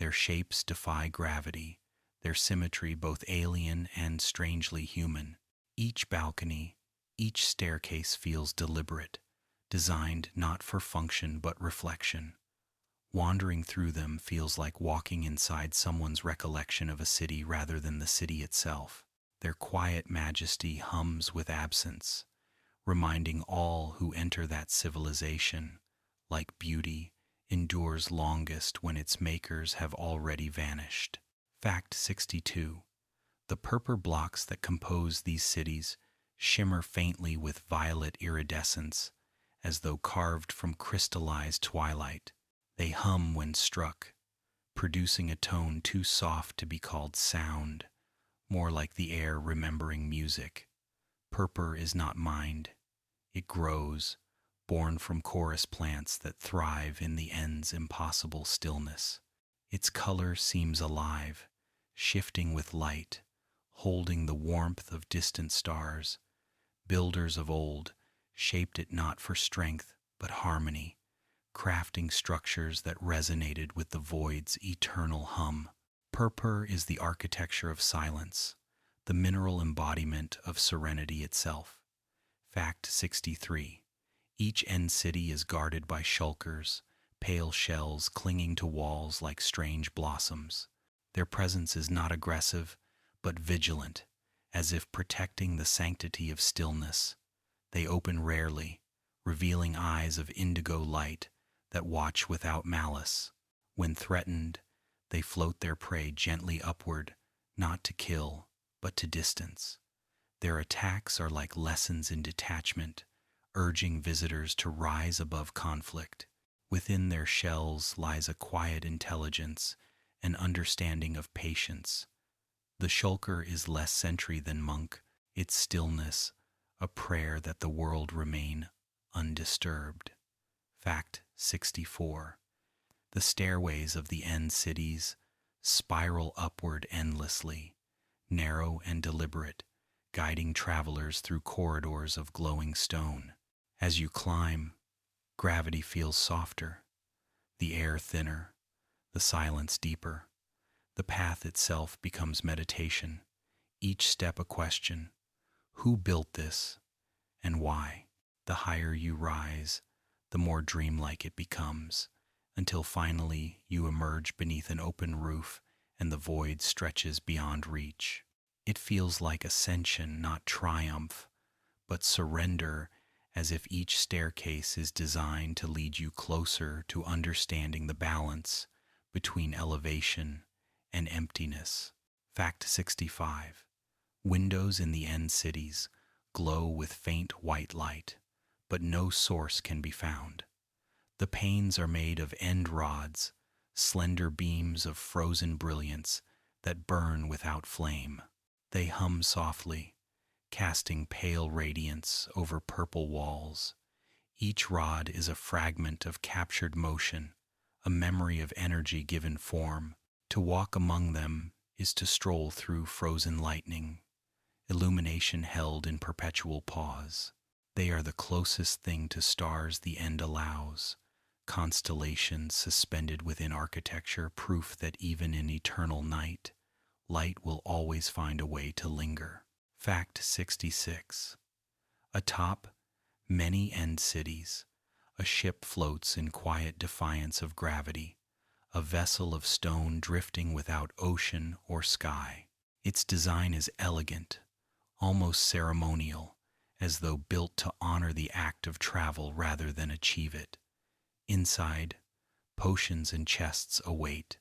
Speaker 1: Their shapes defy gravity, their symmetry both alien and strangely human. Each balcony, each staircase feels deliberate, designed not for function but reflection. Wandering through them feels like walking inside someone's recollection of a city rather than the city itself. Their quiet majesty hums with absence, reminding all who enter that civilization, like beauty, endures longest when its makers have already vanished. Fact 62. The purple blocks that compose these cities shimmer faintly with violet iridescence, as though carved from crystallized twilight. They hum when struck, producing a tone too soft to be called sound, more like the air remembering music. Purpur is not mind. It grows, born from chorus plants that thrive in the end's impossible stillness. Its color seems alive, shifting with light, holding the warmth of distant stars. Builders of old shaped it not for strength but harmony, crafting structures that resonated with the void's eternal hum. Purpur is the architecture of silence, the mineral embodiment of serenity itself. Fact 63. Each end city is guarded by shulkers, pale shells clinging to walls like strange blossoms. Their presence is not aggressive, but vigilant, as if protecting the sanctity of stillness. They open rarely, revealing eyes of indigo light that watch without malice. When threatened, they float their prey gently upward, not to kill, but to distance. Their attacks are like lessons in detachment, urging visitors to rise above conflict. Within their shells lies a quiet intelligence, an understanding of patience. The shulker is less sentry than monk, its stillness, a prayer that the world remain undisturbed. Fact 64. The stairways of the end cities spiral upward endlessly, narrow and deliberate, guiding travelers through corridors of glowing stone. As you climb, gravity feels softer, the air thinner, the silence deeper. The path itself becomes meditation, each step a question. Who built this, and why? The higher you rise, the more dreamlike it becomes, until finally you emerge beneath an open roof and the void stretches beyond reach. It feels like ascension, not triumph, but surrender, as if each staircase is designed to lead you closer to understanding the balance between elevation and emptiness. Fact 65. Windows in the end cities glow with faint white light, but no source can be found. The panes are made of end rods, slender beams of frozen brilliance that burn without flame. They hum softly, casting pale radiance over purple walls. Each rod is a fragment of captured motion, a memory of energy given form. To walk among them is to stroll through frozen lightning, illumination held in perpetual pause. They are the closest thing to stars the end allows, constellations suspended within architecture, proof that even in eternal night, light will always find a way to linger. Fact 66. Atop many end cities, a ship floats in quiet defiance of gravity, a vessel of stone drifting without ocean or sky. Its design is elegant, almost ceremonial, as though built to honor the act of travel rather than achieve it. Inside, potions and chests await,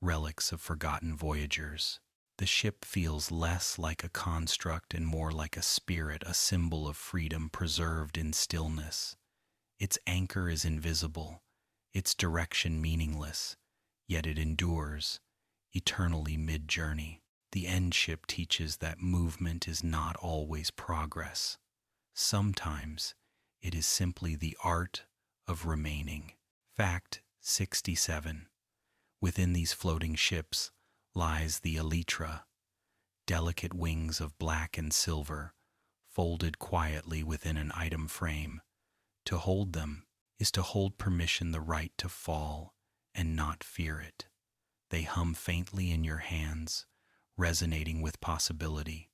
Speaker 1: relics of forgotten voyagers. The ship feels less like a construct and more like a spirit, a symbol of freedom preserved in stillness. Its anchor is invisible, its direction meaningless, yet it endures, eternally mid-journey. The end ship teaches that movement is not always progress. Sometimes it is simply the art of remaining. Fact 67. Within these floating ships lies the Elytra, delicate wings of black and silver, folded quietly within an item frame. To hold them is to hold permission, the right to fall and not fear it. They hum faintly in your hands, resonating with possibility.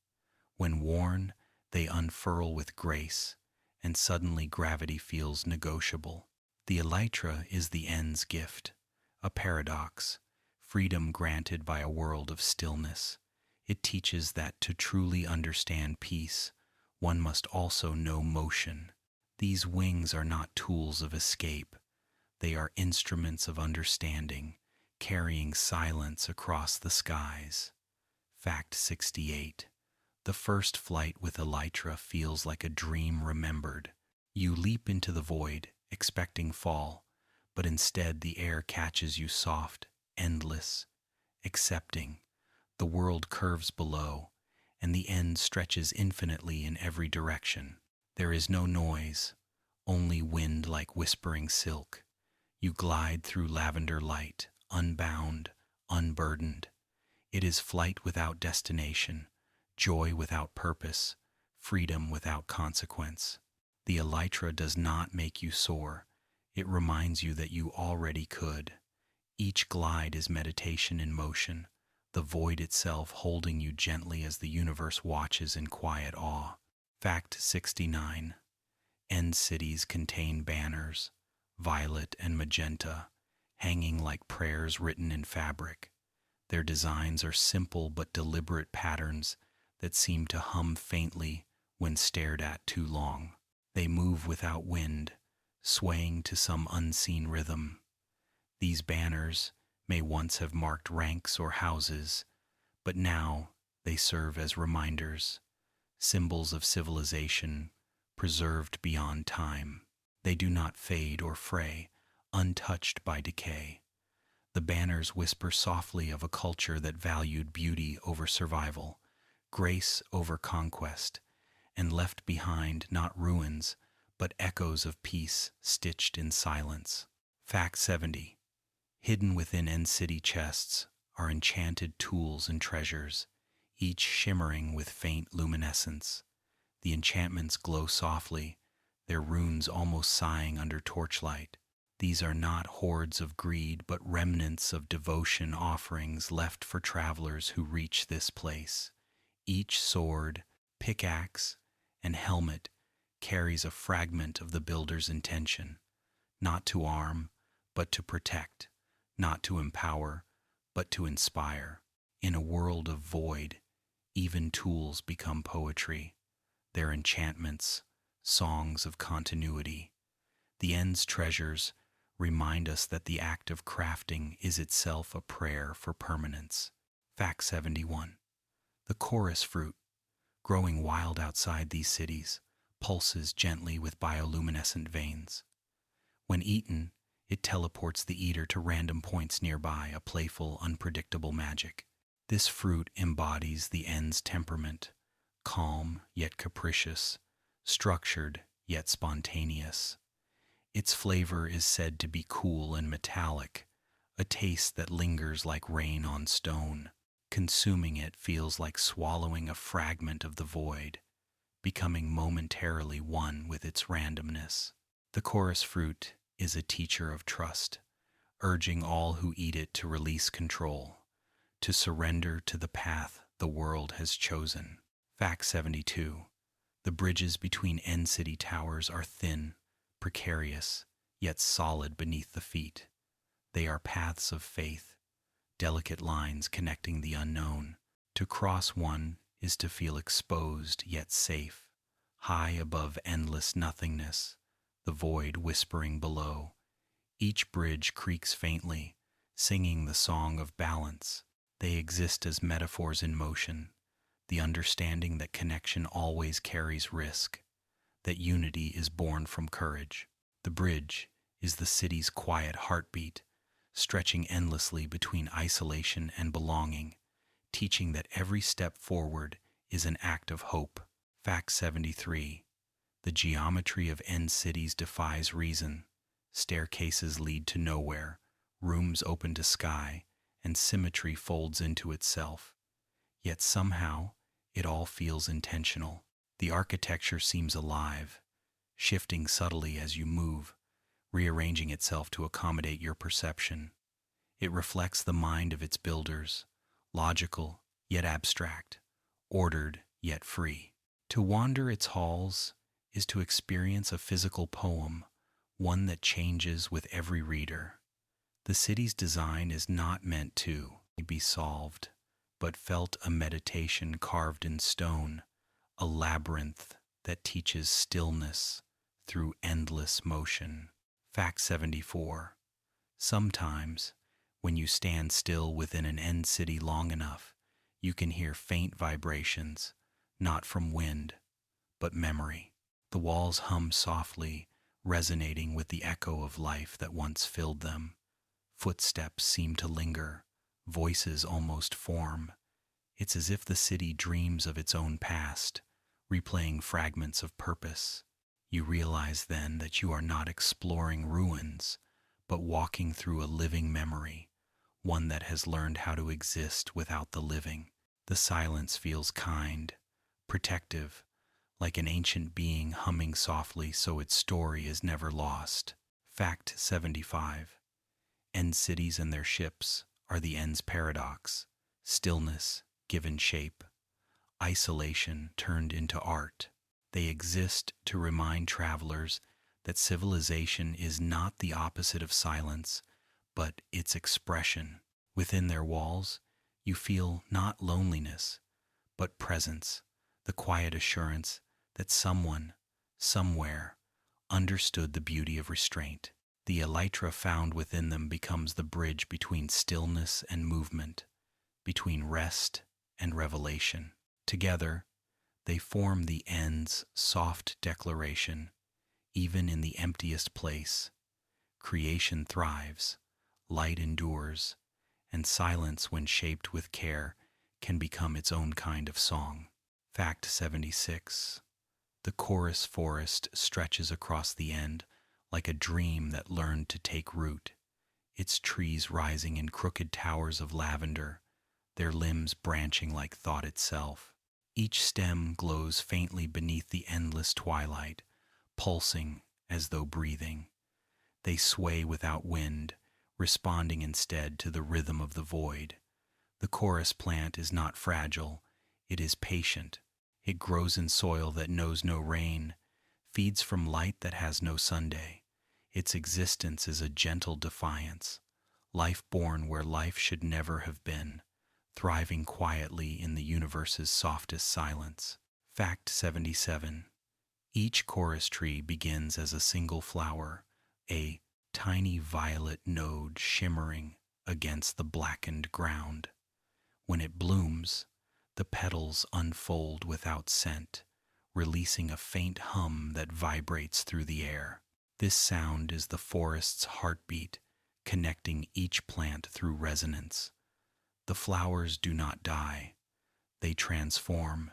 Speaker 1: When worn, they unfurl with grace, and suddenly gravity feels negotiable. The Elytra is the end's gift, a paradox, freedom granted by a world of stillness. It teaches that to truly understand peace, one must also know motion. These wings are not tools of escape. They are instruments of understanding, carrying silence across the skies. Fact 68. The first flight with Elytra feels like a dream remembered. You leap into the void, expecting fall, but instead the air catches you soft, endless, accepting. The world curves below, and the end stretches infinitely in every direction. There is no noise, only wind like whispering silk. You glide through lavender light, unbound, unburdened. It is flight without destination, joy without purpose, freedom without consequence. The Elytra does not make you soar. It reminds you that you already could. Each glide is meditation in motion, the void itself holding you gently as the universe watches in quiet awe. Fact 69. End cities contain banners, violet and magenta, hanging like prayers written in fabric. Their designs are simple but deliberate patterns that seem to hum faintly when stared at too long. They move without wind, swaying to some unseen rhythm. These banners may once have marked ranks or houses, but now they serve as reminders, symbols of civilization preserved beyond time. They do not fade or fray, untouched by decay. The banners whisper softly of a culture that valued beauty over survival, grace over conquest, and left behind not ruins, but echoes of peace stitched in silence. Fact 70. Hidden within End City chests are enchanted tools and treasures, each shimmering with faint luminescence. The enchantments glow softly, their runes almost sighing under torchlight. These are not hoards of greed, but remnants of devotion offerings left for travelers who reach this place. Each sword, pickaxe, and helmet carries a fragment of the builder's intention, not to arm, but to protect, not to empower, but to inspire. In a world of void, even tools become poetry, their enchantments, songs of continuity. The End's treasures remind us that the act of crafting is itself a prayer for permanence. Fact 71. The chorus fruit, growing wild outside these cities, pulses gently with bioluminescent veins. When eaten, it teleports the eater to random points nearby, a playful, unpredictable magic. This fruit embodies the End's temperament, calm yet capricious, structured yet spontaneous. Its flavor is said to be cool and metallic, a taste that lingers like rain on stone. Consuming it feels like swallowing a fragment of the void, becoming momentarily one with its randomness. The chorus fruit is a teacher of trust, urging all who eat it to release control, to surrender to the path the world has chosen. Fact 72. The bridges between End City towers are thin, precarious, yet solid beneath the feet. They are paths of faith, delicate lines connecting the unknown. To cross one is to feel exposed yet safe, high above endless nothingness, the void whispering below. Each bridge creaks faintly, singing the song of balance. They exist as metaphors in motion, the understanding that connection always carries risk, that unity is born from courage. The bridge is the city's quiet heartbeat, stretching endlessly between isolation and belonging, teaching that every step forward is an act of hope. Fact 73. The geometry of End Cities defies reason. Staircases lead to nowhere, rooms open to sky, and symmetry folds into itself. Yet somehow, it all feels intentional. The architecture seems alive, shifting subtly as you move, rearranging itself to accommodate your perception. It reflects the mind of its builders, logical yet abstract, ordered yet free. To wander its halls is to experience a physical poem, one that changes with every reader. The city's design is not meant to be solved, but felt a meditation carved in stone, a labyrinth that teaches stillness through endless motion. Fact 74. Sometimes, when you stand still within an End City long enough, you can hear faint vibrations, not from wind, but memory. The walls hum softly, resonating with the echo of life that once filled them. Footsteps seem to linger, voices almost form. It's as if the city dreams of its own past, replaying fragments of purpose. You realize then that you are not exploring ruins, but walking through a living memory, one that has learned how to exist without the living. The silence feels kind, protective, like an ancient being humming softly so its story is never lost. Fact 75. End cities and their ships are the End's paradox. Stillness given shape, isolation turned into art. They exist to remind travelers that civilization is not the opposite of silence, but its expression. Within their walls, you feel not loneliness, but presence, the quiet assurance that someone, somewhere, understood the beauty of restraint. The elytra found within them becomes the bridge between stillness and movement, between rest and revelation. Together, They form the end's soft declaration, even in the emptiest place. Creation thrives, light endures, and silence, when shaped with care, can become its own kind of song. Fact 76. The chorus forest stretches across the end like a dream that learned to take root, its trees rising in crooked towers of lavender, their limbs branching like thought itself. Each stem glows faintly beneath the endless twilight, pulsing as though breathing. They sway without wind, responding instead to the rhythm of the void. The chorus plant is not fragile, it is patient. It grows in soil that knows no rain, feeds from light that has no Sunday. Its existence is a gentle defiance, life born where life should never have been, thriving quietly in the universe's softest silence. Fact 77. Each chorus tree begins as a single flower, a tiny violet node shimmering against the blackened ground. When it blooms, the petals unfold without scent, releasing a faint hum that vibrates through the air. This sound is the forest's heartbeat, connecting each plant through resonance. The flowers do not die, they transform,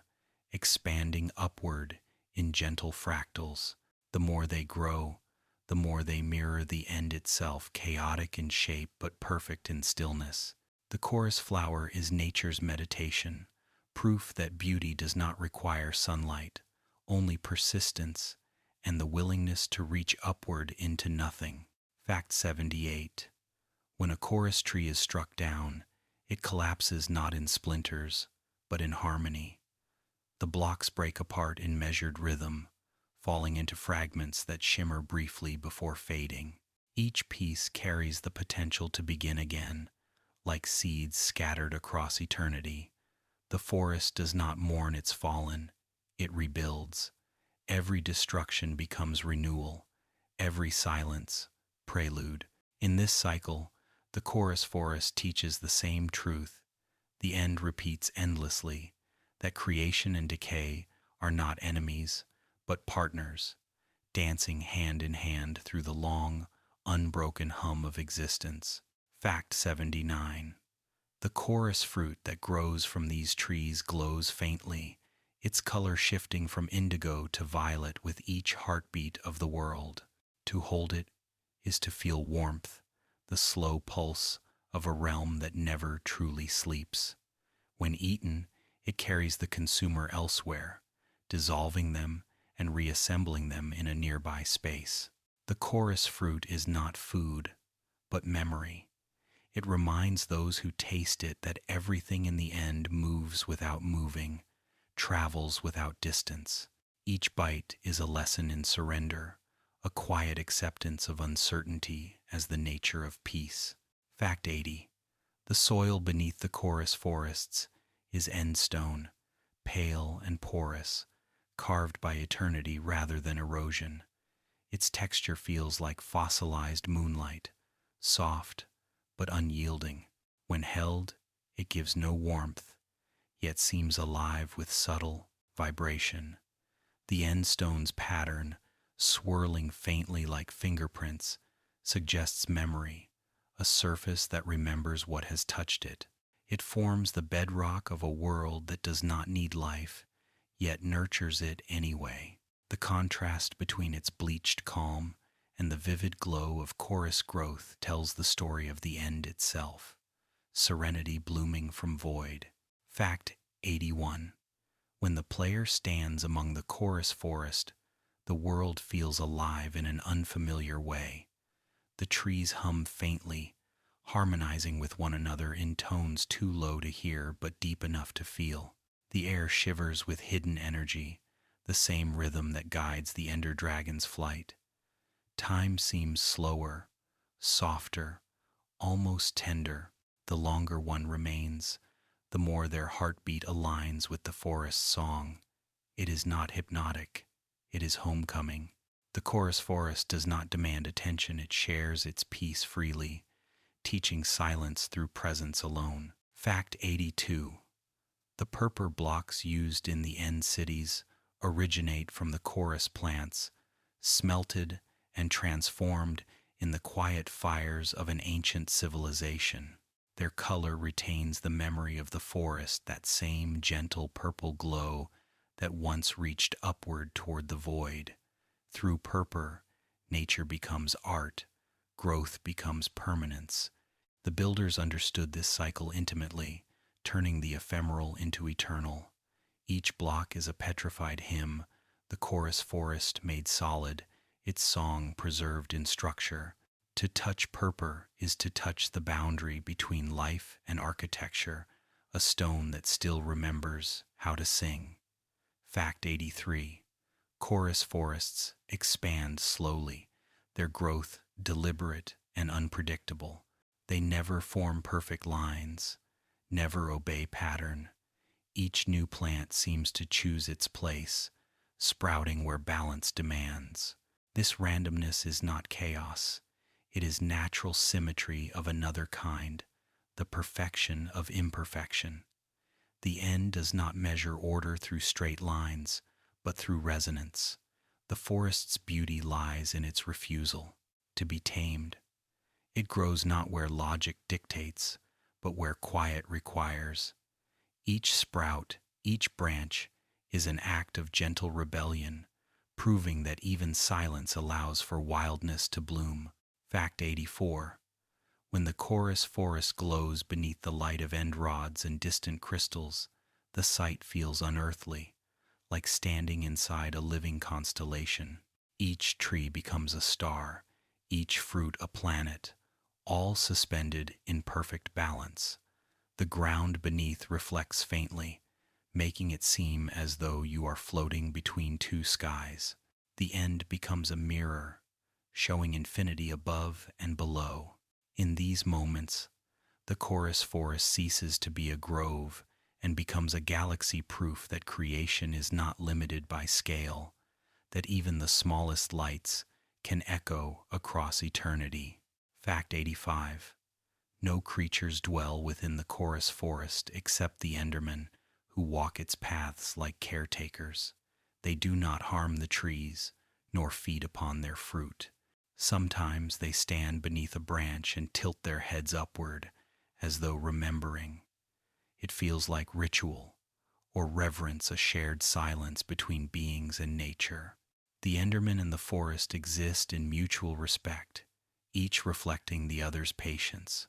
Speaker 1: expanding upward in gentle fractals. The more they grow, the more they mirror the end itself, chaotic in shape but perfect in stillness. The chorus flower is nature's meditation, proof that beauty does not require sunlight, only persistence and the willingness to reach upward into nothing. Fact 78. When a chorus tree is struck down, it collapses not in splinters, but in harmony. The blocks break apart in measured rhythm, falling into fragments that shimmer briefly before fading. Each piece carries the potential to begin again, like seeds scattered across eternity. The forest does not mourn its fallen, it rebuilds. Every destruction becomes renewal, every silence, prelude. In this cycle, the chorus forest teaches the same truth. The end repeats endlessly, that creation and decay are not enemies, but partners, dancing hand in hand through the long, unbroken hum of existence. Fact 79. The chorus fruit that grows from these trees glows faintly, its color shifting from indigo to violet with each heartbeat of the world. To hold it is to feel warmth, the slow pulse of a realm that never truly sleeps. When eaten, it carries the consumer elsewhere, dissolving them and reassembling them in a nearby space. The chorus fruit is not food, but memory. It reminds those who taste it that everything in the end moves without moving, travels without distance. Each bite is a lesson in surrender, a quiet acceptance of uncertainty as the nature of peace. Fact 80. The soil beneath the chorus forests is end stone, pale and porous, carved by eternity rather than erosion. Its texture feels like fossilized moonlight, soft but unyielding. When held, it gives no warmth, yet seems alive with subtle vibration. The end stone's pattern, swirling faintly like fingerprints, suggests memory, a surface that remembers what has touched it. It forms the bedrock of a world that does not need life, yet nurtures it anyway. The contrast between its bleached calm and the vivid glow of chorus growth tells the story of the end itself, serenity blooming from void. Fact 81. When the player stands among the chorus forest, the world feels alive in an unfamiliar way. The trees hum faintly, harmonizing with one another in tones too low to hear but deep enough to feel. The air shivers with hidden energy, the same rhythm that guides the Ender Dragon's flight. Time seems slower, softer, almost tender. The longer one remains, the more their heartbeat aligns with the forest's song. It is not hypnotic, it is homecoming. The chorus forest does not demand attention, it shares its peace freely, teaching silence through presence alone. Fact 82. The purpur blocks used in the end cities originate from the chorus plants, smelted and transformed in the quiet fires of an ancient civilization. Their color retains the memory of the forest, that same gentle purple glow that once reached upward toward the void. Through purpur, nature becomes art, growth becomes permanence. The builders understood this cycle intimately, turning the ephemeral into eternal. Each block is a petrified hymn, the chorus forest made solid, its song preserved in structure. To touch purpur is to touch the boundary between life and architecture, a stone that still remembers how to sing. Fact 83. Chorus forests expand slowly, their growth deliberate and unpredictable. They never form perfect lines, never obey pattern. Each new plant seems to choose its place, sprouting where balance demands. This randomness is not chaos. It is natural symmetry of another kind, the perfection of imperfection. The end does not measure order through straight lines, but through resonance. The forest's beauty lies in its refusal to be tamed. It grows not where logic dictates, but where quiet requires. Each sprout, each branch, is an act of gentle rebellion, proving that even silence allows for wildness to bloom. Fact 84. When the chorus forest glows beneath the light of end rods and distant crystals, the sight feels unearthly, like standing inside a living constellation. Each tree becomes a star, each fruit a planet, all suspended in perfect balance. The ground beneath reflects faintly, making it seem as though you are floating between two skies. The end becomes a mirror, showing infinity above and below. In these moments, the chorus forest ceases to be a grove and becomes a galaxy, proof that creation is not limited by scale, that even the smallest lights can echo across eternity. Fact 85. No creatures dwell within the chorus forest except the Endermen, who walk its paths like caretakers. They do not harm the trees, nor feed upon their fruit. Sometimes they stand beneath a branch and tilt their heads upward, as though remembering. It feels like ritual, or reverence, a shared silence between beings and nature. The Enderman and the forest exist in mutual respect, each reflecting the other's patience.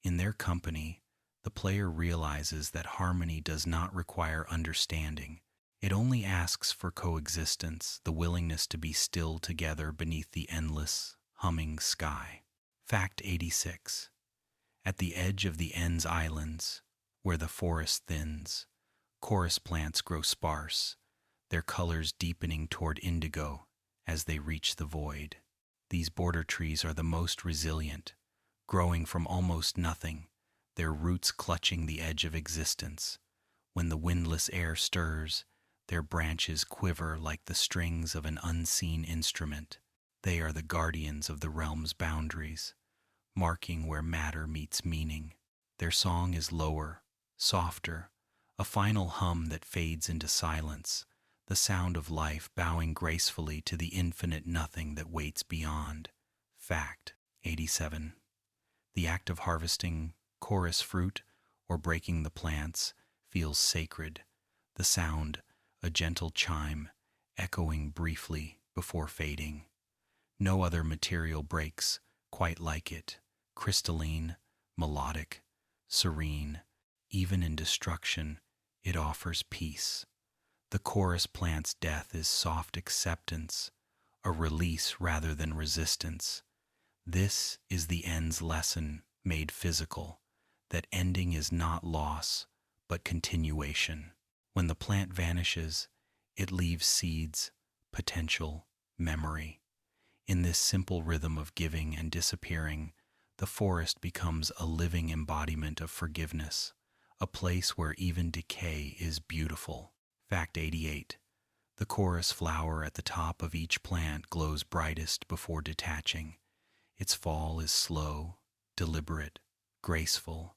Speaker 1: In their company, the player realizes that harmony does not require understanding. It only asks for coexistence, the willingness to be still together beneath the endless, humming sky. Fact 86. At the edge of the Ends Islands, where the forest thins, chorus plants grow sparse, their colors deepening toward indigo as they reach the void. These border trees are the most resilient, growing from almost nothing, their roots clutching the edge of existence. When the windless air stirs, their branches quiver like the strings of an unseen instrument. They are the guardians of the realm's boundaries, marking where matter meets meaning. Their song is lower, softer, a final hum that fades into silence, the sound of life bowing gracefully to the infinite nothing that waits beyond. Fact 87. The act of harvesting chorus fruit or breaking the plants feels sacred, the sound a gentle chime, echoing briefly before fading. No other material breaks quite like it, crystalline, melodic, serene. Even in destruction, it offers peace. The chorus plant's death is soft acceptance, a release rather than resistance. This is the end's lesson made physical, that ending is not loss, but continuation. When the plant vanishes, it leaves seeds, potential, memory. In this simple rhythm of giving and disappearing, the forest becomes a living embodiment of forgiveness, a place where even decay is beautiful. Fact 88. The chorus flower at the top of each plant glows brightest before detaching. Its fall is slow, deliberate, graceful,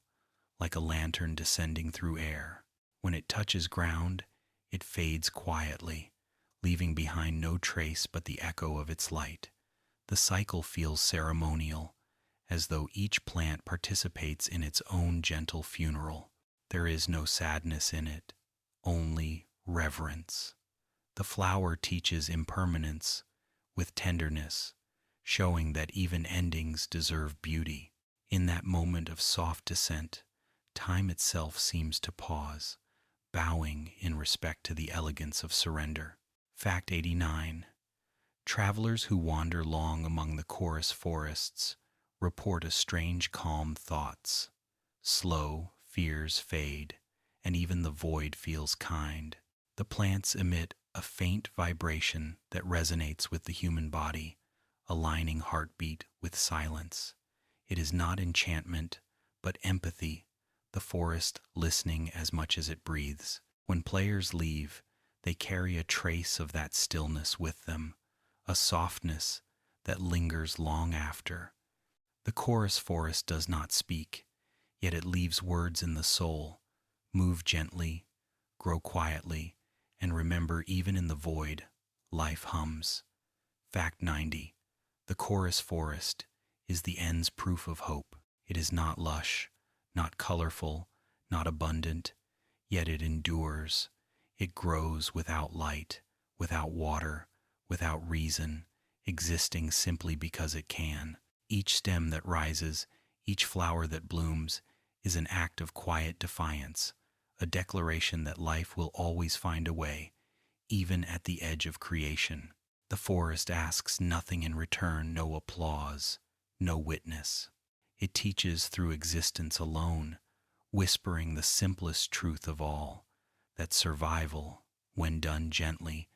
Speaker 1: like a lantern descending through air. When it touches ground, it fades quietly, leaving behind no trace but the echo of its light. The cycle feels ceremonial, as though each plant participates in its own gentle funeral. There is no sadness in it, only reverence. The flower teaches impermanence with tenderness, showing that even endings deserve beauty. In that moment of soft descent, time itself seems to pause, bowing in respect to the elegance of surrender. Fact 89. Travelers who wander long among the chorus forests report a strange calm thoughts. Slow, fears fade, and even the void feels kind. The plants emit a faint vibration that resonates with the human body, aligning heartbeat with silence. It is not enchantment, but empathy, the forest listening as much as it breathes. When players leave, they carry a trace of that stillness with them, a softness that lingers long after. The chorus forest does not speak, yet it leaves words in the soul. Move gently, grow quietly, and remember even in the void, life hums. Fact 90. The chorus forest is the end's proof of hope. It is not lush, not colorful, not abundant, yet it endures. It grows without light, without water, without reason, existing simply because it can. Each stem that rises, each flower that blooms, is an act of quiet defiance, a declaration that life will always find a way, even at the edge of creation. The forest asks nothing in return, no applause, no witness. It teaches through existence alone, whispering the simplest truth of all, that survival, when done gently,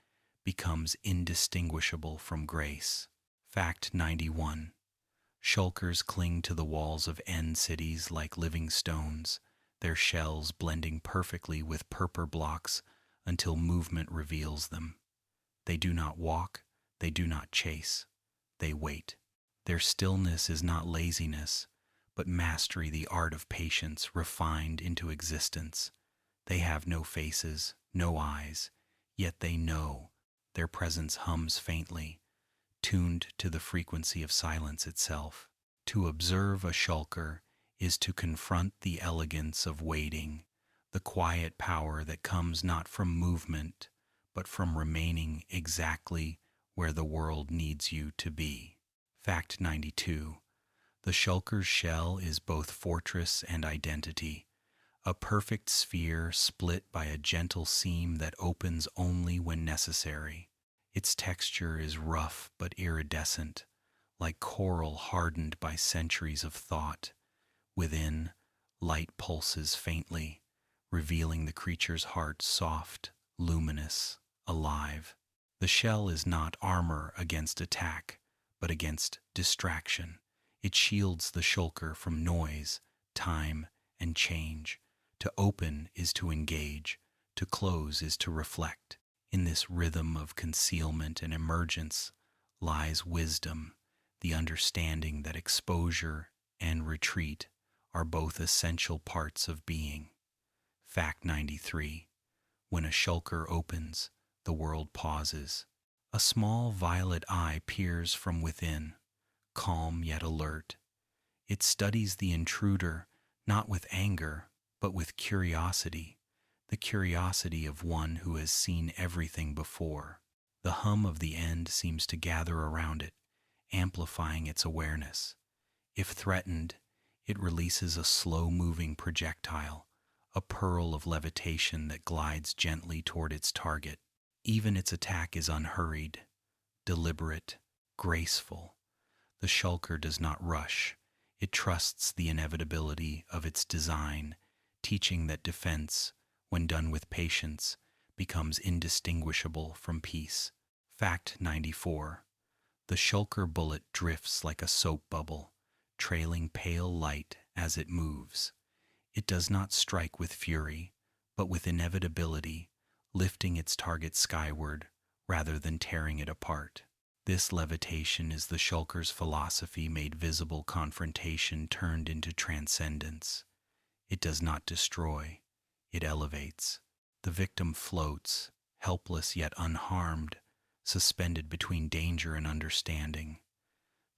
Speaker 1: becomes indistinguishable from grace. Fact 91. Shulkers cling to the walls of end cities like living stones, their shells blending perfectly with purple blocks until movement reveals them. They do not walk, they do not chase, they wait. Their stillness is not laziness, but mastery, the art of patience refined into existence. They have no faces, no eyes, yet they know. Their presence hums faintly, tuned to the frequency of silence itself. To observe a shulker is to confront the elegance of waiting, the quiet power that comes not from movement, but from remaining exactly where the world needs you to be. Fact 92. The shulker's shell is both fortress and identity, a perfect sphere split by a gentle seam that opens only when necessary. Its texture is rough but iridescent, like coral hardened by centuries of thought. Within, light pulses faintly, revealing the creature's heart soft, luminous, alive. The shell is not armor against attack, but against distraction. It shields the shulker from noise, time, and change. To open is to engage, to close is to reflect. In this rhythm of concealment and emergence lies wisdom, the understanding that exposure and retreat are both essential parts of being. Fact 93. When a shulker opens, the world pauses. A small violet eye peers from within, calm yet alert. It studies the intruder not with anger, but with curiosity, the curiosity of one who has seen everything before. The hum of the end seems to gather around it, amplifying its awareness. If threatened, it releases a slow-moving projectile, a pearl of levitation that glides gently toward its target. Even its attack is unhurried, deliberate, graceful. The shulker does not rush. It trusts the inevitability of its design, teaching that defense, when done with patience, becomes indistinguishable from peace. Fact 94. The shulker bullet drifts like a soap bubble, trailing pale light as it moves. It does not strike with fury, but with inevitability, lifting its target skyward rather than tearing it apart. This levitation is the shulker's philosophy made visible, confrontation turned into transcendence. It does not destroy, it elevates. The victim floats, helpless yet unharmed, suspended between danger and understanding.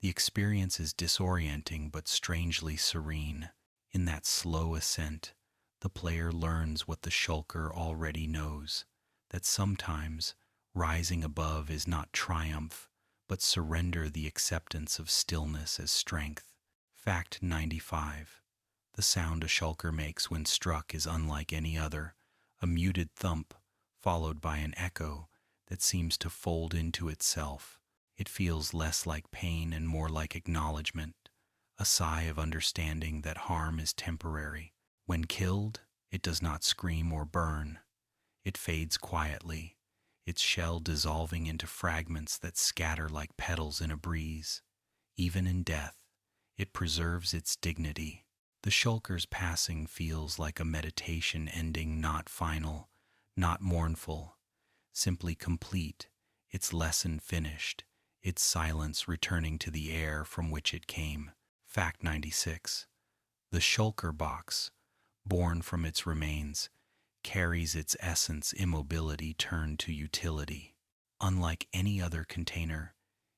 Speaker 1: The experience is disorienting but strangely serene. In that slow ascent, the player learns what the shulker already knows, that sometimes rising above is not triumph, but surrender, the acceptance of stillness as strength. Fact 95. The sound a shulker makes when struck is unlike any other, a muted thump, followed by an echo that seems to fold into itself. It feels less like pain and more like acknowledgement, a sigh of understanding that harm is temporary. When killed, it does not scream or burn. It fades quietly, its shell dissolving into fragments that scatter like petals in a breeze. Even in death, it preserves its dignity. The shulker's passing feels like a meditation ending, not final, not mournful, simply complete, its lesson finished, its silence returning to the air from which it came. Fact 96. The shulker box, born from its remains, carries its essence, immobility turned to utility. Unlike any other container,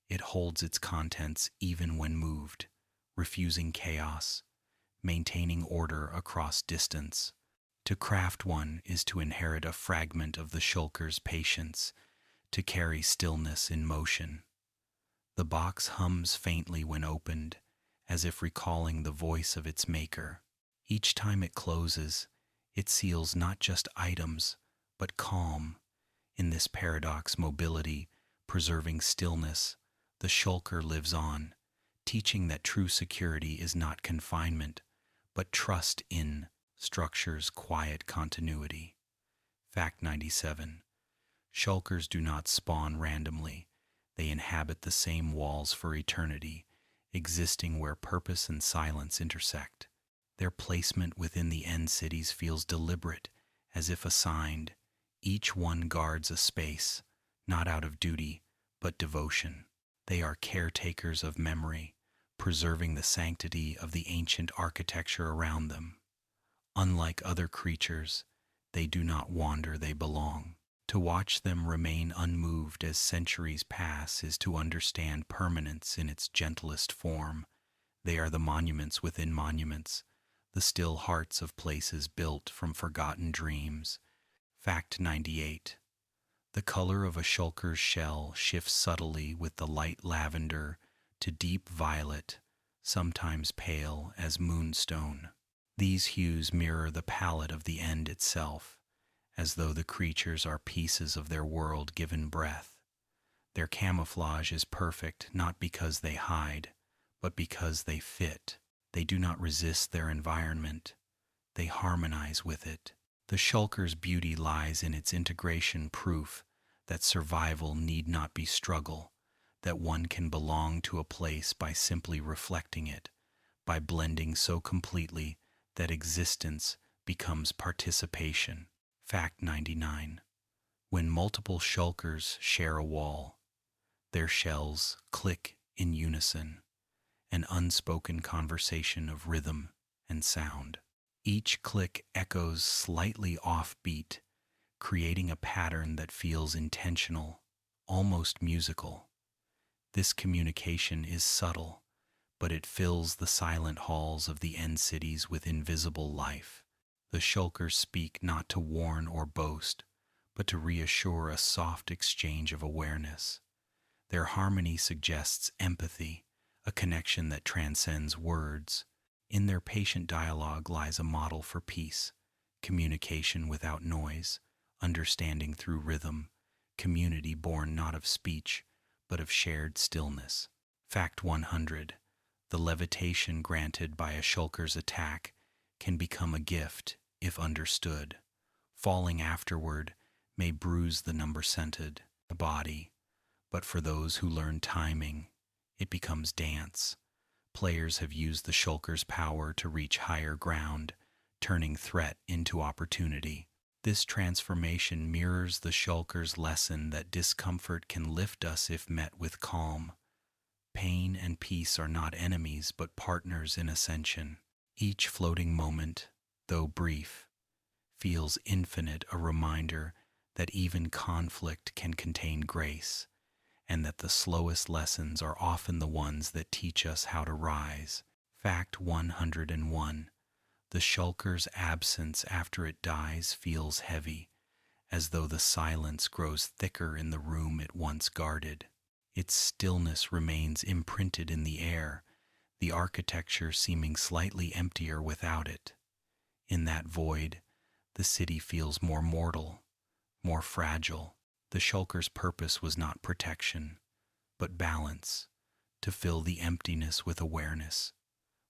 Speaker 1: it holds its contents even when moved, refusing chaos, maintaining order across distance. To craft one is to inherit a fragment of the shulker's patience, to carry stillness in motion. The box hums faintly when opened, as if recalling the voice of its maker. Each time it closes, it seals not just items, but calm. In this paradox, mobility, preserving stillness, the shulker lives on, teaching that true security is not confinement, but trust in structure's quiet continuity. Fact 97. Shulkers do not spawn randomly. They inhabit the same walls for eternity, existing where purpose and silence intersect. Their placement within the end cities feels deliberate, as if assigned. Each one guards a space, not out of duty, but devotion. They are caretakers of memory, preserving the sanctity of the ancient architecture around them. Unlike other creatures, they do not wander, they belong. To watch them remain unmoved as centuries pass is to understand permanence in its gentlest form. They are the monuments within monuments, the still hearts of places built from forgotten dreams. Fact 98. The color of a shulker's shell shifts subtly with the light lavender to deep violet, sometimes pale as moonstone. These hues mirror the palette of the end itself, as though the creatures are pieces of their world given breath. Their camouflage is perfect not because they hide, but because they fit. They do not resist their environment, they harmonize with it. The shulker's beauty lies in its integration, proof that survival need not be struggle, that one can belong to a place by simply reflecting it, by blending so completely that existence becomes participation. Fact 99. When multiple shulkers share a wall, their shells click in unison, an unspoken conversation of rhythm and sound. Each click echoes slightly offbeat, creating a pattern that feels intentional, almost musical. This communication is subtle, but it fills the silent halls of the end cities with invisible life. The shulkers speak not to warn or boast, but to reassure, a soft exchange of awareness. Their harmony suggests empathy, a connection that transcends words. In their patient dialogue lies a model for peace, communication without noise, understanding through rhythm, community born not of speech, but of shared stillness. Fact 100. The levitation granted by a shulker's attack can become a gift if understood. Falling afterward may bruise the number-scented body, but for those who learn timing, it becomes dance. Players have used the shulker's power to reach higher ground, turning threat into opportunity. This transformation mirrors the shulker's lesson that discomfort can lift us if met with calm. Pain and peace are not enemies but partners in ascension. Each floating moment, though brief, feels infinite, a reminder that even conflict can contain grace, and that the slowest lessons are often the ones that teach us how to rise. Fact 101. The shulker's absence after it dies feels heavy, as though the silence grows thicker in the room it once guarded. Its stillness remains imprinted in the air, the architecture seeming slightly emptier without it. In that void, the city feels more mortal, more fragile. The shulker's purpose was not protection, but balance, to fill the emptiness with awareness.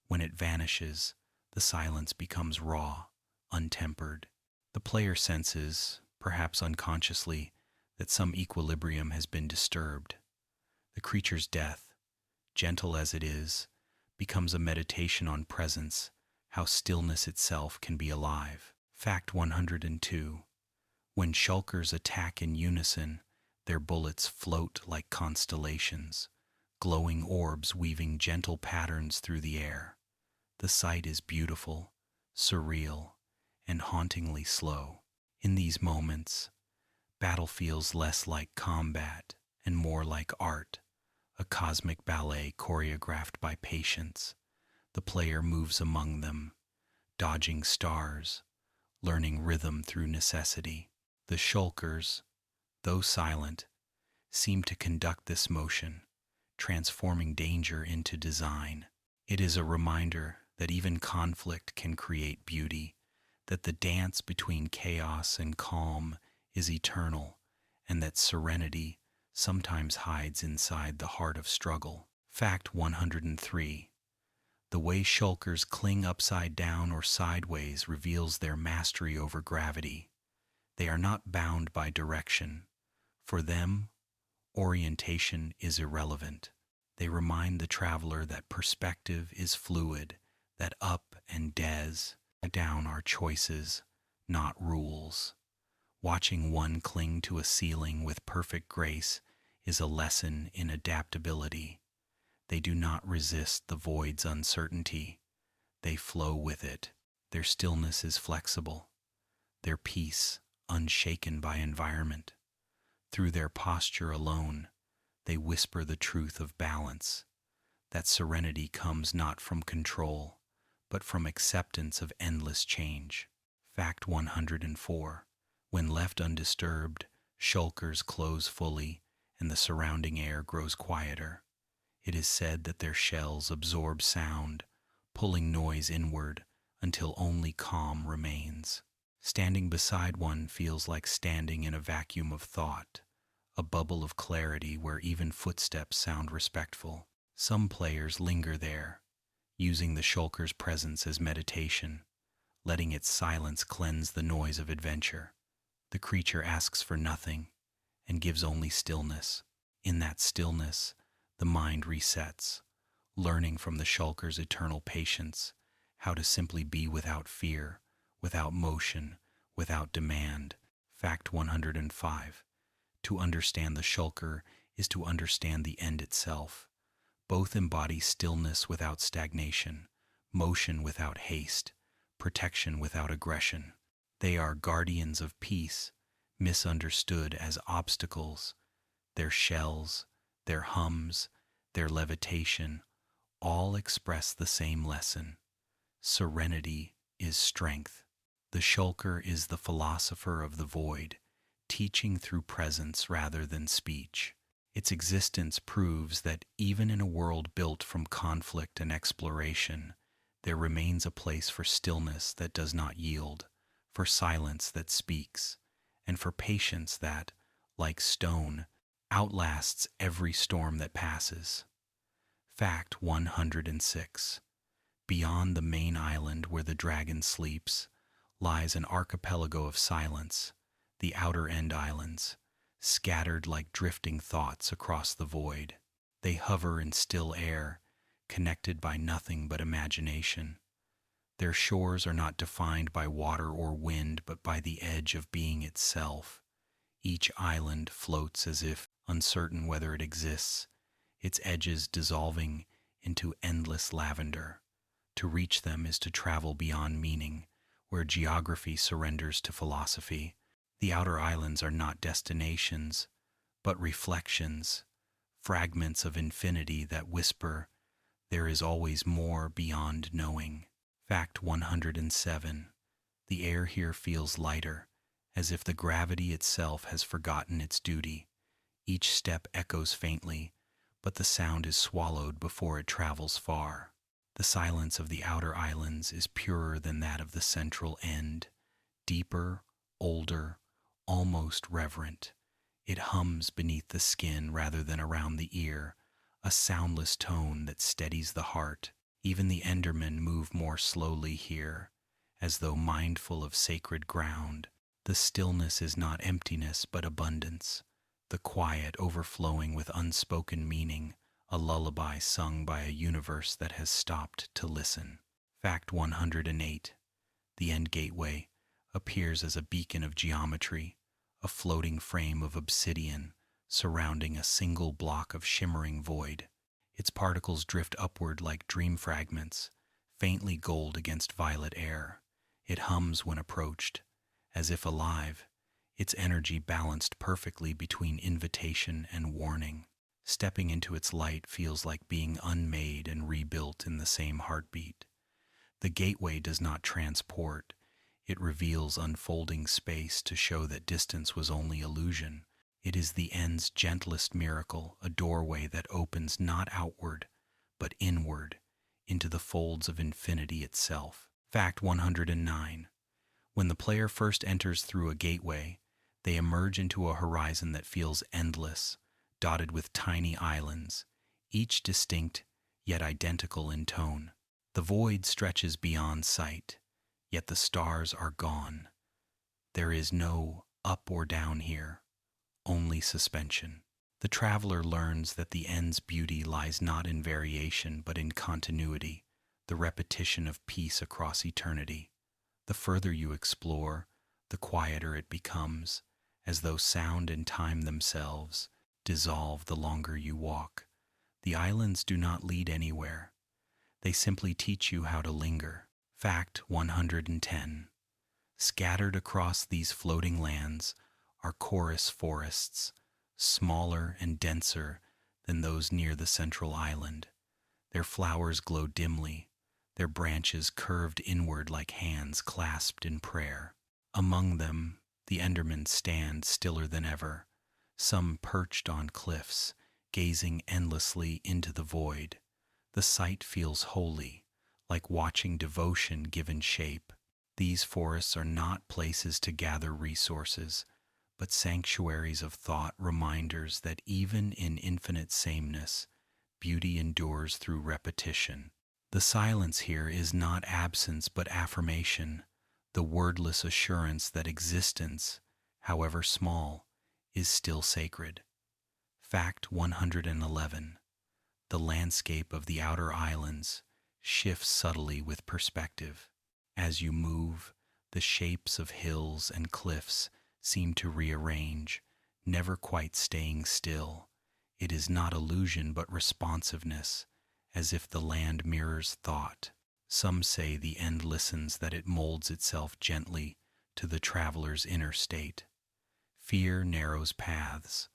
Speaker 1: When it vanishes, the silence becomes raw, untempered. The player senses, perhaps unconsciously, that some equilibrium has been disturbed. The creature's death, gentle as it is, becomes a meditation on presence, how stillness itself can be alive. Fact 102. When shulkers attack in unison, their bullets float like constellations, glowing orbs weaving gentle patterns through the air. The sight is beautiful, surreal, and hauntingly slow. In these moments, battle feels less like combat and more like art, a cosmic ballet choreographed by patience. The player moves among them, dodging stars, learning rhythm through necessity. The shulkers, though silent, seem to conduct this motion, transforming danger into design. It is a reminder that even conflict can create beauty, that the dance between chaos and calm is eternal, and that serenity sometimes hides inside the heart of struggle. Fact 103. The way shulkers cling upside down or sideways reveals their mastery over gravity. They are not bound by direction. For them, orientation is irrelevant. They remind the traveler that perspective is fluid, that up and down are choices, not rules. Watching one cling to a ceiling with perfect grace is a lesson in adaptability. They do not resist the void's uncertainty. They flow with it. Their stillness is flexible, their peace unshaken by environment. Through their posture alone, they whisper the truth of balance, that serenity comes not from control, but from acceptance of endless change. Fact 104. When left undisturbed, shulkers close fully, and the surrounding air grows quieter. It is said that their shells absorb sound, pulling noise inward until only calm remains. Standing beside one feels like standing in a vacuum of thought, a bubble of clarity where even footsteps sound respectful. Some players linger there, using the shulker's presence as meditation, letting its silence cleanse the noise of adventure. The creature asks for nothing and gives only stillness. In that stillness, the mind resets, learning from the shulker's eternal patience how to simply be without fear, without motion, without demand. Fact 105. To understand the shulker is to understand the end itself. Both embody stillness without stagnation, motion without haste, protection without aggression. They are guardians of peace, misunderstood as obstacles. Their shells, their hums, their levitation, all express the same lesson. Serenity is strength. The shulker is the philosopher of the void, teaching through presence rather than speech. Its existence proves that even in a world built from conflict and exploration, there remains a place for stillness that does not yield, for silence that speaks, and for patience that, like stone, outlasts every storm that passes. Fact 106. Beyond the main island where the dragon sleeps lies an archipelago of silence, the outer End Islands, scattered like drifting thoughts across the void. They hover in still air, connected by nothing but imagination. Their shores are not defined by water or wind, but by the edge of being itself. Each island floats as if uncertain whether it exists, its edges dissolving into endless lavender. To reach them is to travel beyond meaning, where geography surrenders to philosophy. The outer islands are not destinations, but reflections, fragments of infinity that whisper, there is always more beyond knowing. Fact 107. The air here feels lighter, as if the gravity itself has forgotten its duty. Each step echoes faintly, but the sound is swallowed before it travels far. The silence of the outer islands is purer than that of the central end, deeper, older, almost reverent. It hums beneath the skin rather than around the ear, a soundless tone that steadies the heart. Even the Endermen move more slowly here, as though mindful of sacred ground. The stillness is not emptiness but abundance, the quiet overflowing with unspoken meaning, a lullaby sung by a universe that has stopped to listen. Fact 108. The End Gateway appears as a beacon of geometry, a floating frame of obsidian surrounding a single block of shimmering void. Its particles drift upward like dream fragments, faintly gold against violet air. It hums when approached, as if alive, its energy balanced perfectly between invitation and warning. Stepping into its light feels like being unmade and rebuilt in the same heartbeat. The gateway does not transport, it reveals unfolding space to show that distance was only illusion. It is the end's gentlest miracle, a doorway that opens not outward, but inward, into the folds of infinity itself. Fact 109. When the player first enters through a gateway, they emerge into a horizon that feels endless, dotted with tiny islands, each distinct yet identical in tone. The void stretches beyond sight, yet the stars are gone. There is no up or down here, only suspension. The traveler learns that the end's beauty lies not in variation but in continuity, the repetition of peace across eternity. The further you explore, the quieter it becomes, as though sound and time themselves dissolve the longer you walk. The islands do not lead anywhere. They simply teach you how to linger. Fact 110. Scattered across these floating lands are chorus forests, smaller and denser than those near the central island. Their flowers glow dimly, their branches curved inward like hands clasped in prayer. Among them, the Endermen stand stiller than ever, some perched on cliffs, gazing endlessly into the void. The sight feels holy, like watching devotion given shape. These forests are not places to gather resources, but sanctuaries of thought, reminders that even in infinite sameness, beauty endures through repetition. The silence here is not absence but affirmation, the wordless assurance that existence, however small, is still sacred. Fact 111. The landscape of the outer islands shifts subtly with perspective. As you move, the shapes of hills and cliffs seem to rearrange, never quite staying still. It is not illusion but responsiveness, as if the land mirrors thought. Some say the end listens, that it molds itself gently to the traveler's inner state. Fear narrows paths,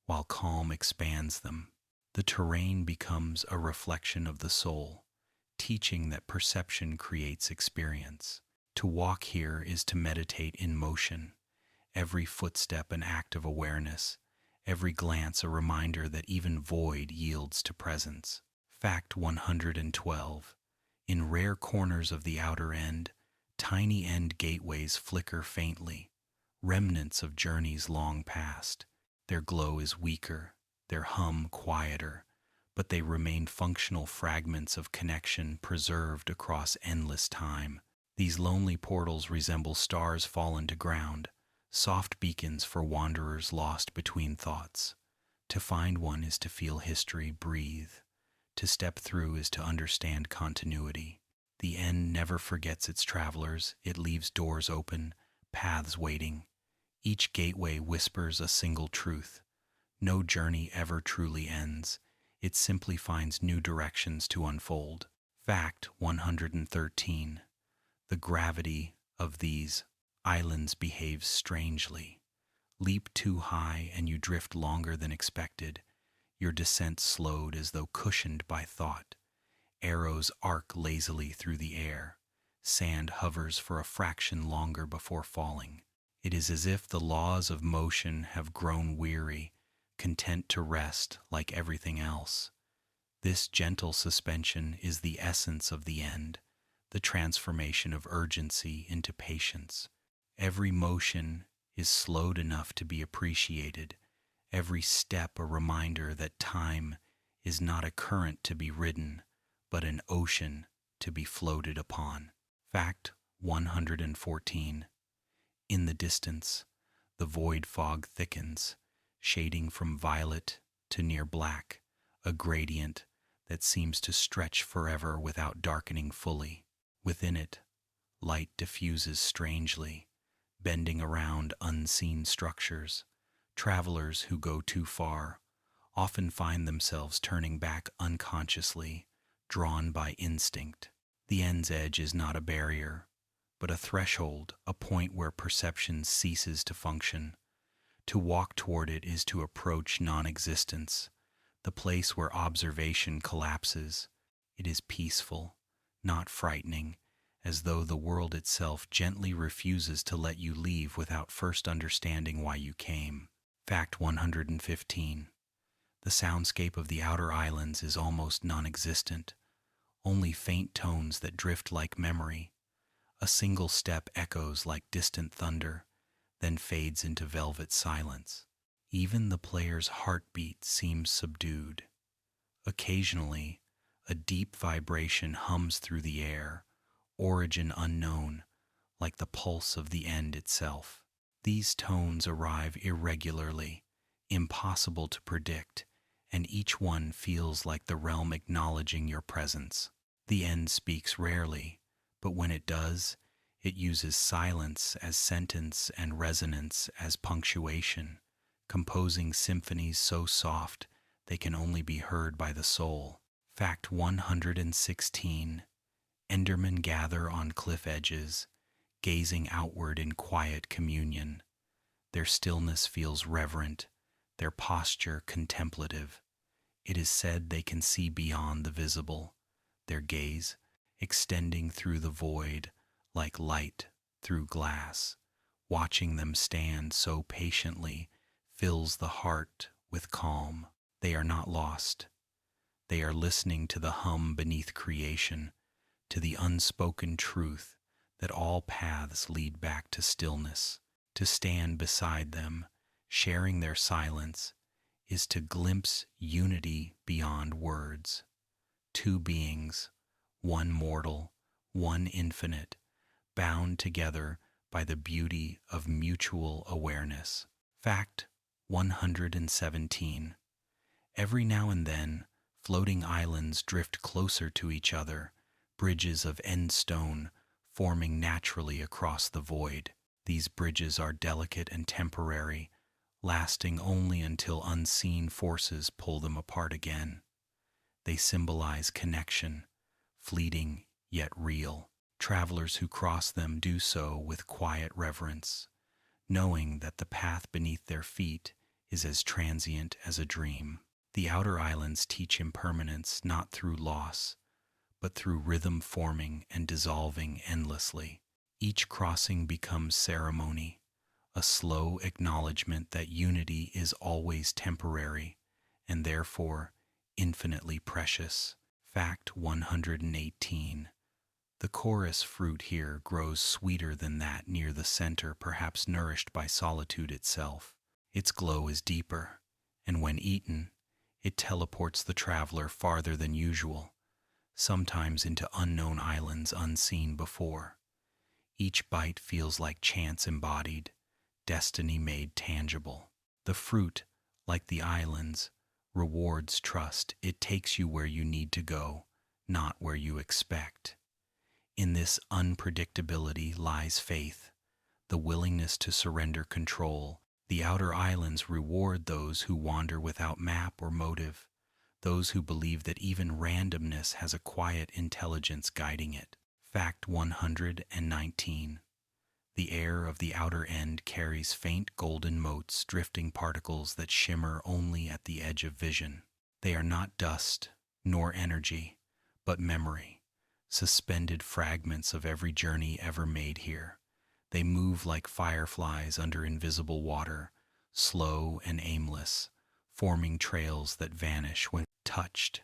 Speaker 1: while calm expands them. The terrain becomes a reflection of the soul, teaching that perception creates experience. To walk here is to meditate in motion, every footstep an act of awareness, every glance a reminder that even void yields to presence. Fact 112. In rare corners of the outer end, tiny end gateways flicker faintly, remnants of journeys long past. Their glow is weaker, their hum quieter, but they remain functional fragments of connection preserved across endless time. These lonely portals resemble stars fallen to ground, soft beacons for wanderers lost between thoughts. To find one is to feel history breathe. To step through is to understand continuity. The end never forgets its travelers. It leaves doors open, paths waiting. Each gateway whispers a single truth. No journey ever truly ends. It simply finds new directions to unfold. Fact 113. The gravity of these, islands behave strangely. Leap too high and you drift longer than expected. Your descent slowed as though cushioned by thought. Arrows arc lazily through the air. Sand hovers for a fraction longer before falling. It is as if the laws of motion have grown weary, content to rest like everything else. This gentle suspension is the essence of the end, the transformation of urgency into patience. Every motion is slowed enough to be appreciated, every step a reminder that time is not a current to be ridden, but an ocean to be floated upon. Fact 114. In the distance, the void fog thickens, shading from violet to near black, a gradient that seems to stretch forever without darkening fully. Within it, light diffuses strangely, bending around unseen structures. Travelers who go too far often find themselves turning back unconsciously, drawn by instinct. The end's edge is not a barrier, but a threshold, a point where perception ceases to function. To walk toward it is to approach non-existence, the place where observation collapses. It is peaceful, not frightening, as though the world itself gently refuses to let you leave without first understanding why you came. Fact 115. The soundscape of the outer islands is almost non-existent, only faint tones that drift like memory. A single step echoes like distant thunder, then fades into velvet silence. Even the player's heartbeat seems subdued. Occasionally, a deep vibration hums through the air, origin unknown, like the pulse of the end itself. These tones arrive irregularly, impossible to predict, and each one feels like the realm acknowledging your presence. The end speaks rarely, but when it does, it uses silence as sentence and resonance as punctuation, composing symphonies so soft they can only be heard by the soul. Fact 116. Endermen gather on cliff edges, gazing outward in quiet communion. Their stillness feels reverent, their posture contemplative. It is said they can see beyond the visible, their gaze extending through the void like light through glass. Watching them stand so patiently fills the heart with calm. They are not lost. They are listening to the hum beneath creation, to the unspoken truth that all paths lead back to stillness. To stand beside them, sharing their silence, is to glimpse unity beyond words. Two beings, one mortal, one infinite, bound together by the beauty of mutual awareness. Fact 117. Every now and then, floating islands drift closer to each other, bridges of end stone forming naturally across the void. These bridges are delicate and temporary, lasting only until unseen forces pull them apart again. They symbolize connection, fleeting yet real. Travelers who cross them do so with quiet reverence, knowing that the path beneath their feet is as transient as a dream. The outer islands teach impermanence not through loss, but through rhythm forming and dissolving endlessly. Each crossing becomes ceremony, a slow acknowledgement that unity is always temporary and therefore infinitely precious. Fact 118. The chorus fruit here grows sweeter than that near the center, perhaps nourished by solitude itself. Its glow is deeper, and when eaten, it teleports the traveler farther than usual, sometimes into unknown islands unseen before. Each bite feels like chance embodied, destiny made tangible. The fruit, like the islands, rewards trust. It takes you where you need to go, not where you expect. In this unpredictability lies faith, the willingness to surrender control. The outer islands reward those who wander without map or motive, those who believe that even randomness has a quiet intelligence guiding it. Fact 119. The air of the outer end carries faint golden motes, drifting particles that shimmer only at the edge of vision. They are not dust, nor energy, but memory, suspended fragments of every journey ever made here. They move like fireflies under invisible water, slow and aimless, forming trails that vanish when touched.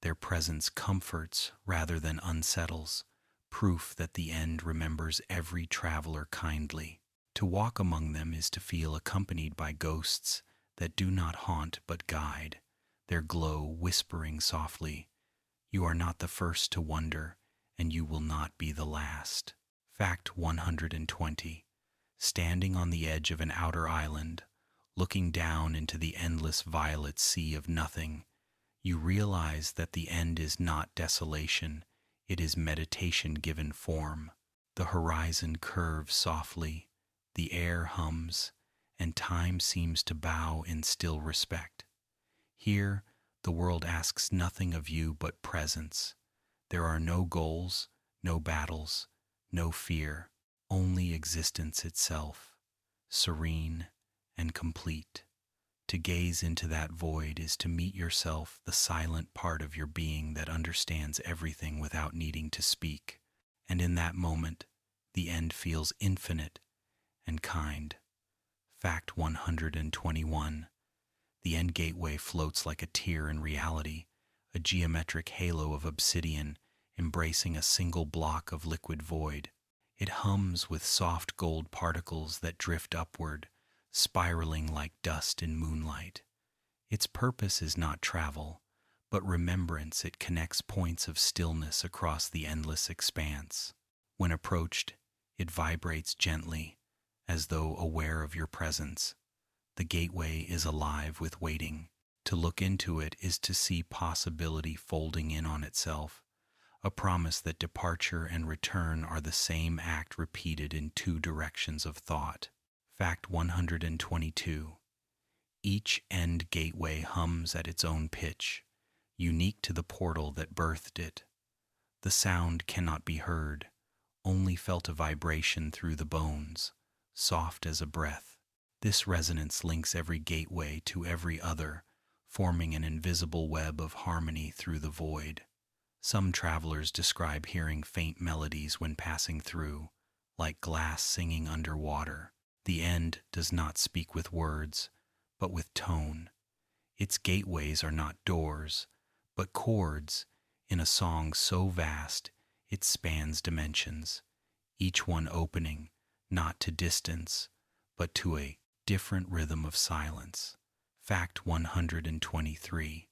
Speaker 1: Their presence comforts rather than unsettles, proof that the end remembers every traveler kindly. To walk among them is to feel accompanied by ghosts that do not haunt but guide, their glow whispering softly, "You are not the first to wonder, and you will not be the last." Fact 120. Standing on the edge of an outer island, looking down into the endless violet sea of nothing, you realize that the end is not desolation, it is meditation given form. The horizon curves softly, the air hums, and time seems to bow in still respect. Here, the world asks nothing of you but presence. There are no goals, no battles, no fear, only existence itself, serene and complete. To gaze into that void is to meet yourself, the silent part of your being that understands everything without needing to speak. And in that moment, the end feels infinite and kind. Fact 121. The end gateway floats like a tear in reality, a geometric halo of obsidian embracing a single block of liquid void. It hums with soft gold particles that drift upward, spiraling like dust in moonlight. Its purpose is not travel, but remembrance. It connects points of stillness across the endless expanse. When approached, it vibrates gently, as though aware of your presence. The gateway is alive with waiting. To look into it is to see possibility folding in on itself, a promise that departure and return are the same act repeated in two directions of thought. Fact 122. Each end gateway hums at its own pitch, unique to the portal that birthed it. The sound cannot be heard, only felt a vibration through the bones, soft as a breath. This resonance links every gateway to every other, forming an invisible web of harmony through the void. Some travelers describe hearing faint melodies when passing through, like glass singing underwater. The end does not speak with words, but with tone. Its gateways are not doors, but chords in a song so vast it spans dimensions, each one opening not to distance, but to a different rhythm of silence. Fact 123.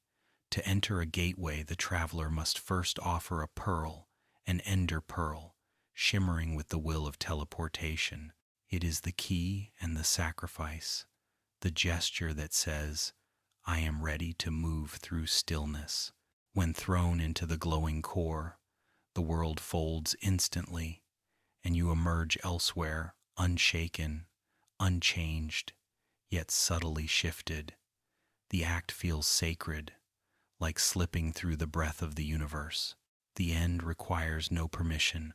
Speaker 1: To enter a gateway, the traveler must first offer a pearl, an ender pearl, shimmering with the will of teleportation. It is the key and the sacrifice, the gesture that says, "I am ready to move through stillness." When thrown into the glowing core, the world folds instantly, and you emerge elsewhere, unshaken, unchanged, yet subtly shifted. The act feels sacred, like slipping through the breath of the universe. The end requires no permission,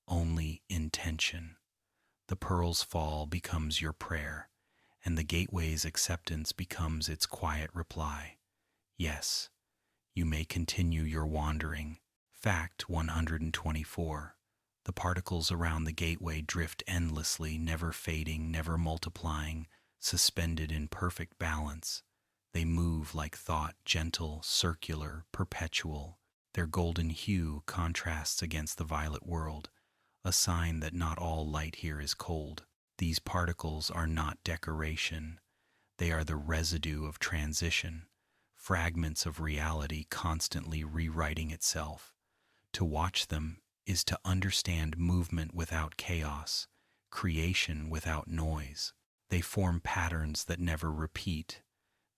Speaker 1: only intention. The pearl's fall becomes your prayer, and the gateway's acceptance becomes its quiet reply. Yes, you may continue your wandering. Fact 124. The particles around the gateway drift endlessly, never fading, never multiplying, suspended in perfect balance. They move like thought, gentle, circular, perpetual. Their golden hue contrasts against the violet world, a sign that not all light here is cold. These particles are not decoration. They are the residue of transition, fragments of reality constantly rewriting itself. To watch them is to understand movement without chaos, creation without noise. They form patterns that never repeat,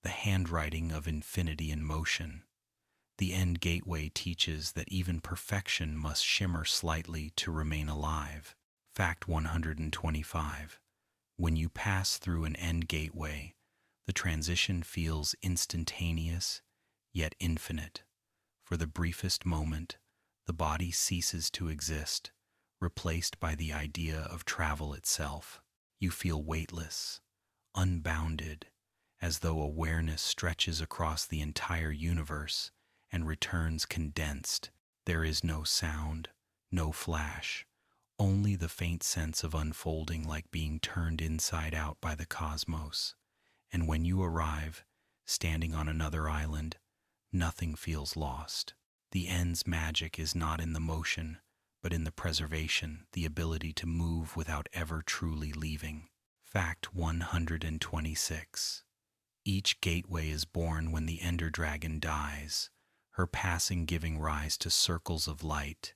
Speaker 1: the handwriting of infinity in motion. The end gateway teaches that even perfection must shimmer slightly to remain alive. Fact 125. When you pass through an end gateway, the transition feels instantaneous, yet infinite. For the briefest moment, the body ceases to exist, replaced by the idea of travel itself. You feel weightless, unbounded, as though awareness stretches across the entire universe and returns condensed. There is no sound, no flash, only the faint sense of unfolding, like being turned inside out by the cosmos. And when you arrive, standing on another island, nothing feels lost. The End's magic is not in the motion, but in the preservation, the ability to move without ever truly leaving. Fact 126. Each gateway is born when the Ender Dragon dies, her passing giving rise to circles of light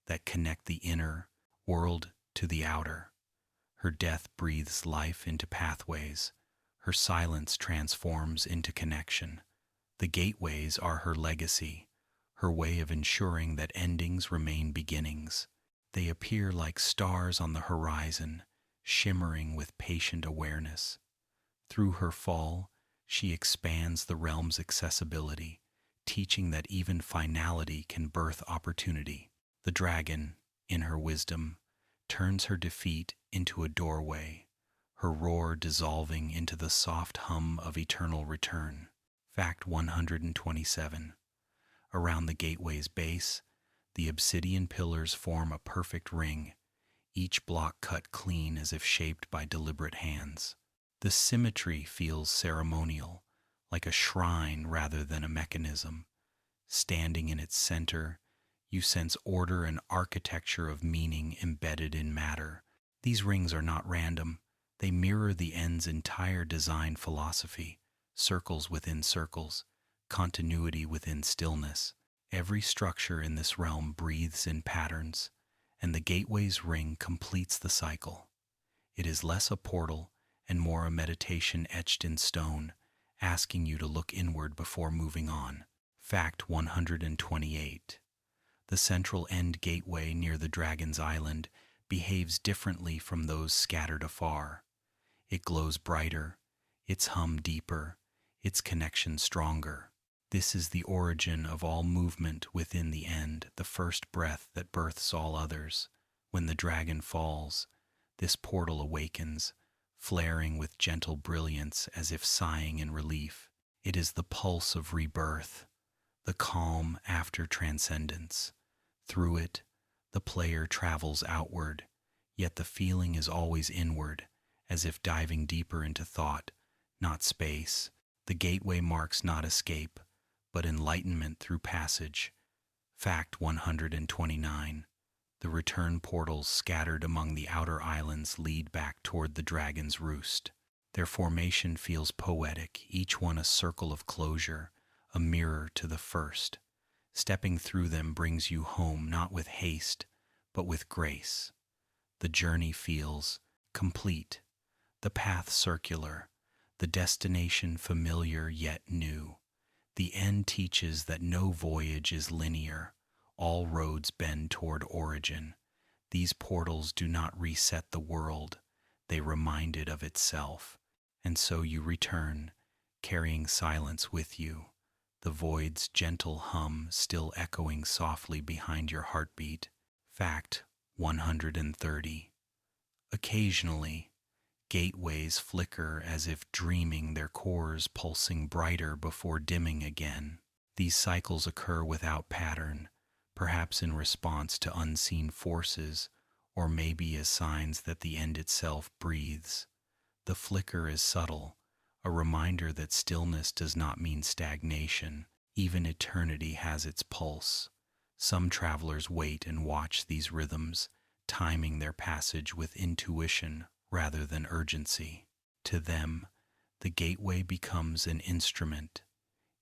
Speaker 1: that connect the inner world to the outer. Her death breathes life into pathways. Her silence transforms into connection. The gateways are her legacy, her way of ensuring that endings remain beginnings. They appear like stars on the horizon, shimmering with patient awareness. Through her fall, she expands the realm's accessibility, teaching that even finality can birth opportunity. The dragon, in her wisdom, turns her defeat into a doorway, her roar dissolving into the soft hum of eternal return. Fact 127. Around the gateway's base, the obsidian pillars form a perfect ring, each block cut clean as if shaped by deliberate hands. The symmetry feels ceremonial, like a shrine rather than a mechanism. Standing in its center, you sense order and architecture of meaning embedded in matter. These rings are not random. They mirror the End's entire design philosophy, circles within circles, continuity within stillness. Every structure in this realm breathes in patterns, and the gateway's ring completes the cycle. It is less a portal and more a meditation etched in stone, asking you to look inward before moving on. Fact 128. The central End gateway near the Dragon's Island behaves differently from those scattered afar. It glows brighter, its hum deeper, its connection stronger. This is the origin of all movement within the End, the first breath that births all others. When the dragon falls, this portal awakens, flaring with gentle brilliance as if sighing in relief. It is the pulse of rebirth, the calm after transcendence. Through it, the player travels outward, yet the feeling is always inward, as if diving deeper into thought, not space. The gateway marks not escape, but enlightenment through passage. Fact 129. The return portals scattered among the outer islands lead back toward the dragon's roost. Their formation feels poetic, each one a circle of closure, a mirror to the first. Stepping through them brings you home not with haste, but with grace. The journey feels complete, the path circular, the destination familiar yet new. The End teaches that no voyage is linear. All roads bend toward origin. These portals do not reset the world. They remind it of itself. And so you return, carrying silence with you, the void's gentle hum still echoing softly behind your heartbeat. Fact 130. Occasionally, gateways flicker as if dreaming, their cores pulsing brighter before dimming again. These cycles occur without pattern, perhaps in response to unseen forces, or maybe as signs that the End itself breathes. The flicker is subtle, a reminder that stillness does not mean stagnation. Even eternity has its pulse. Some travelers wait and watch these rhythms, timing their passage with intuition rather than urgency. To them, the gateway becomes an instrument,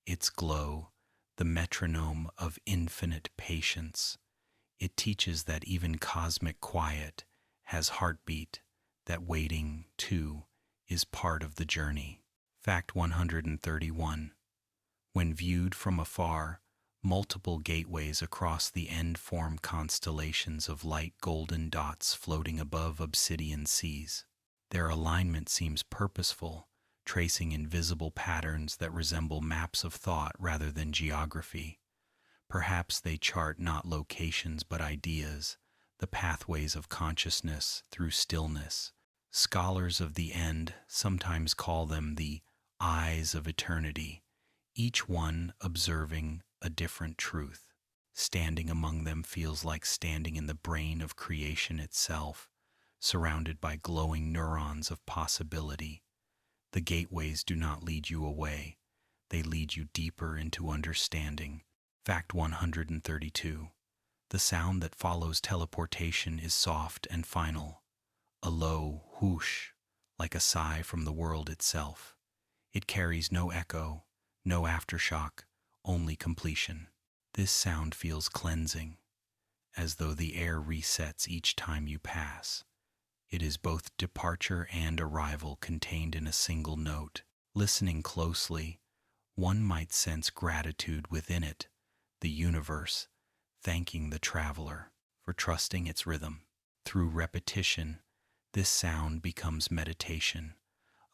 Speaker 1: its glow, the metronome of infinite patience. It teaches that even cosmic quiet has heartbeat, that waiting, too, is part of the journey. Fact 131. When viewed from afar, multiple gateways across the End form constellations of light golden dots floating above obsidian seas. Their alignment seems purposeful, tracing invisible patterns that resemble maps of thought rather than geography. Perhaps they chart not locations but ideas, the pathways of consciousness through stillness. Scholars of the end sometimes call them the eyes of eternity, each one observing a different truth. Standing among them feels like standing in the brain of creation itself, surrounded by glowing neurons of possibility. The gateways do not lead you away, they lead you deeper into understanding. Fact 132. The sound that follows teleportation is soft and final, a low whoosh, like a sigh from the world itself. It carries no echo, no aftershock, only completion. This sound feels cleansing, as though the air resets each time you pass. It is both departure and arrival contained in a single note. Listening closely, one might sense gratitude within it, the universe thanking the traveler for trusting its rhythm. Through repetition, this sound becomes meditation,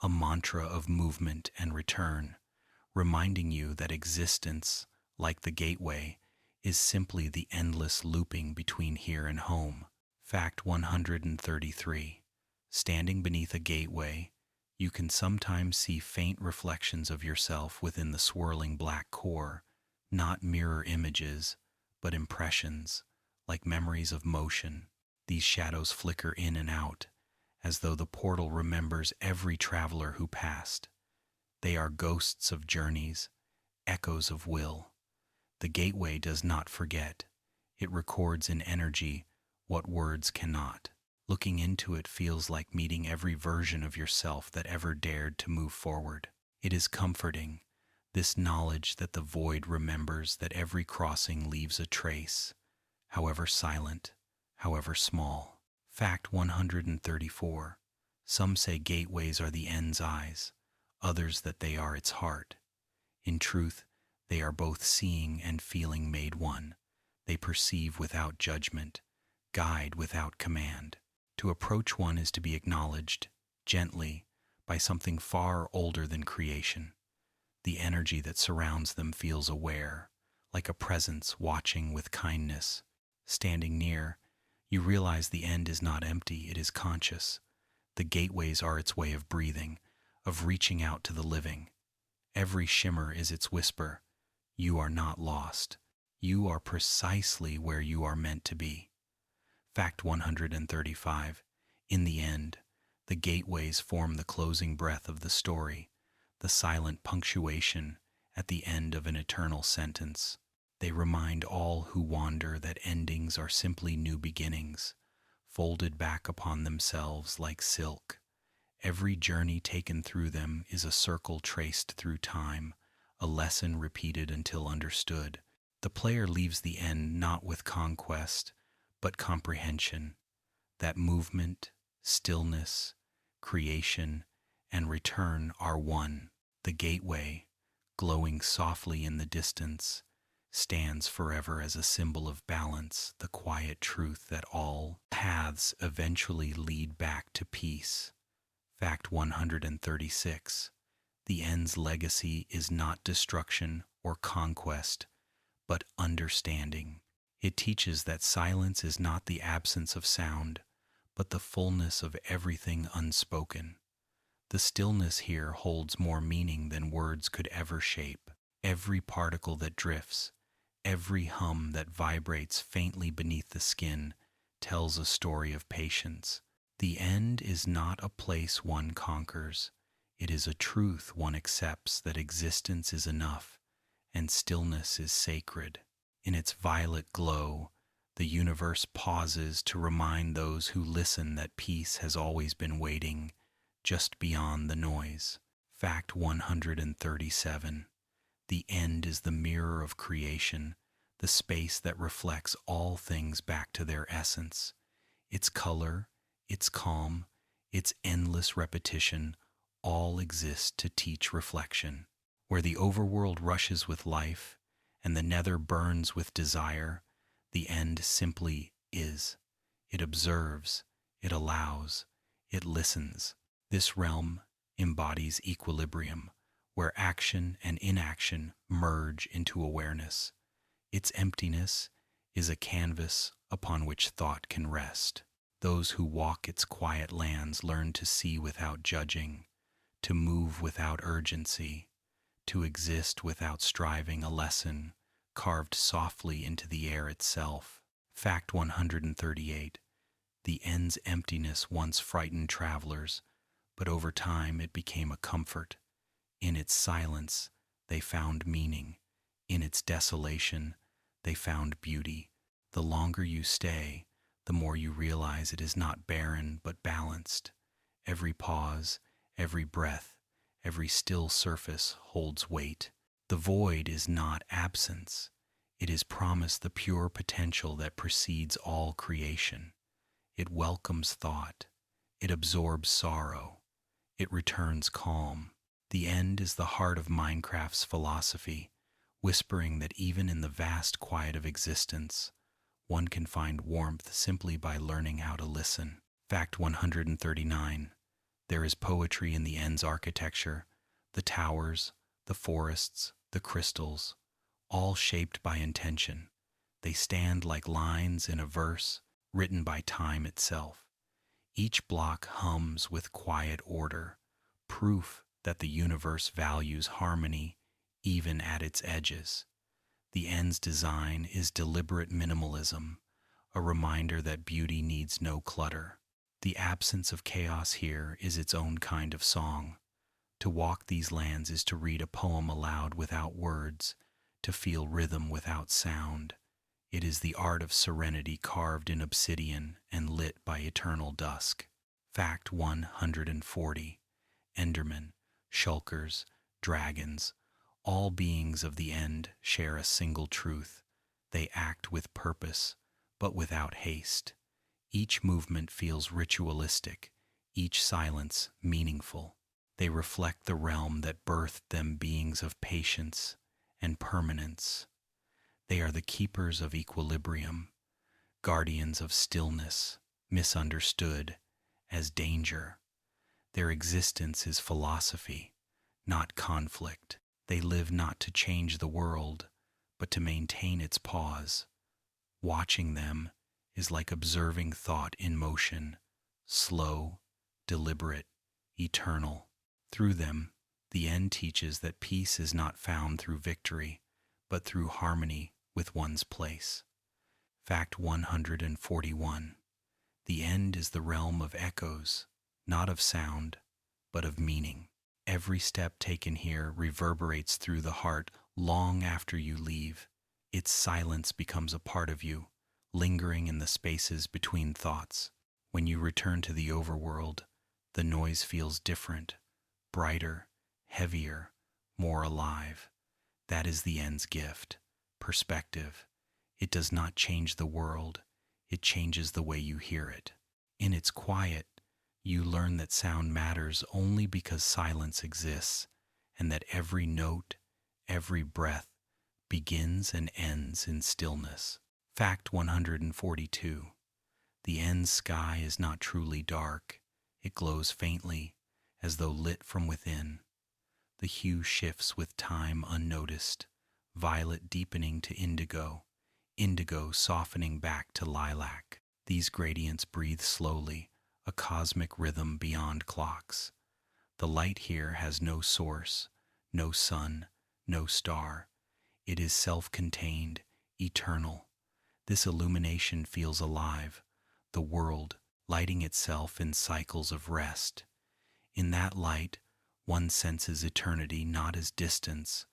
Speaker 1: a mantra of movement and return, reminding you that existence, like the gateway, is simply the endless looping between here and home. Fact 133. Standing beneath a gateway, you can sometimes see faint reflections of yourself within the swirling black core, not mirror images, but impressions, like memories of motion. These shadows flicker in and out, as though the portal remembers every traveler who passed. They are ghosts of journeys, echoes of will. The gateway does not forget. It records in energy what words cannot. Looking into it feels like meeting every version of yourself that ever dared to move forward. It is comforting, this knowledge that the void remembers that every crossing leaves a trace, however silent, however small. Fact 134. Some say gateways are the end's eyes, others that they are its heart. In truth, they are both seeing and feeling made one. They perceive without judgment, guide without command. To approach one is to be acknowledged, gently, by something far older than creation. The energy that surrounds them feels aware, like a presence watching with kindness. Standing near, you realize the end is not empty, it is conscious. The gateways are its way of breathing, of reaching out to the living. Every shimmer is its whisper. You are not lost. You are precisely where you are meant to be. Fact 135. In the end, the gateways form the closing breath of the story, the silent punctuation at the end of an eternal sentence. They remind all who wander that endings are simply new beginnings, folded back upon themselves like silk. Every journey taken through them is a circle traced through time, a lesson repeated until understood. The player leaves the end not with conquest, but comprehension, that movement, stillness, creation, and return are one. The gateway, glowing softly in the distance, stands forever as a symbol of balance, the quiet truth that all paths eventually lead back to peace. Fact 136. The end's legacy is not destruction or conquest, but understanding. It teaches that silence is not the absence of sound, but the fullness of everything unspoken. The stillness here holds more meaning than words could ever shape. Every particle that drifts, every hum that vibrates faintly beneath the skin, tells a story of patience. The end is not a place one conquers. It is a truth one accepts that existence is enough, and stillness is sacred. In its violet glow, the universe pauses to remind those who listen that peace has always been waiting, just beyond the noise. Fact 137. The end is the mirror of creation, the space that reflects all things back to their essence. Its color, its calm, its endless repetition, all exist to teach reflection. Where the overworld rushes with life, and the nether burns with desire, the end simply is. It observes, it allows, it listens. This realm embodies equilibrium, where action and inaction merge into awareness. Its emptiness, is a canvas upon which thought can rest. Those who walk its quiet lands learn to see without judging, to move without urgency, to exist without striving, a lesson carved softly into the air itself. Fact 138. The End's emptiness once frightened travelers, but over time it became a comfort. In its silence, they found meaning. In its desolation, they found beauty. The longer you stay, the more you realize it is not barren but balanced. Every pause, every breath, every still surface holds weight. The void is not absence. It is promised the pure potential that precedes all creation. It welcomes thought. It absorbs sorrow. It returns calm. The End is the heart of Minecraft's philosophy, whispering that even in the vast quiet of existence, one can find warmth simply by learning how to listen. Fact 139. There is poetry in the End's architecture, the towers, the forests, the crystals, all shaped by intention. They stand like lines in a verse written by time itself. Each block hums with quiet order, proof that the universe values harmony even at its edges. The End's design is deliberate minimalism, a reminder that beauty needs no clutter. The absence of chaos here is its own kind of song. To walk these lands is to read a poem aloud without words, to feel rhythm without sound. It is the art of serenity carved in obsidian and lit by eternal dusk. Fact 140. Endermen, shulkers, dragons, all beings of the End share a single truth. They act with purpose, but without haste. Each movement feels ritualistic, each silence meaningful. They reflect the realm that birthed them, beings of patience and permanence. They are the keepers of equilibrium, guardians of stillness, misunderstood as danger. Their existence is philosophy, not conflict. They live not to change the world, but to maintain its pause. Watching them is like observing thought in motion, slow, deliberate, eternal. Through them, the End teaches that peace is not found through victory, but through harmony with one's place. Fact 141. The End is the realm of echoes, not of sound, but of meaning. Every step taken here reverberates through the heart long after you leave. Its silence becomes a part of you, lingering in the spaces between thoughts. When you return to the overworld, the noise feels different, brighter, heavier, more alive. That is the End's gift, perspective. It does not change the world, it changes the way you hear it. In its quiet, you learn that sound matters only because silence exists, and that every note, every breath, begins and ends in stillness. Fact 142. The End's sky is not truly dark. It glows faintly, as though lit from within. The hue shifts with time unnoticed, violet deepening to indigo, indigo softening back to lilac. These gradients breathe slowly, a cosmic rhythm beyond clocks. The light here has no source, no sun, no star. It is self-contained, eternal. This illumination feels alive, the world lighting itself in cycles of rest. In that light, one senses eternity not as distance,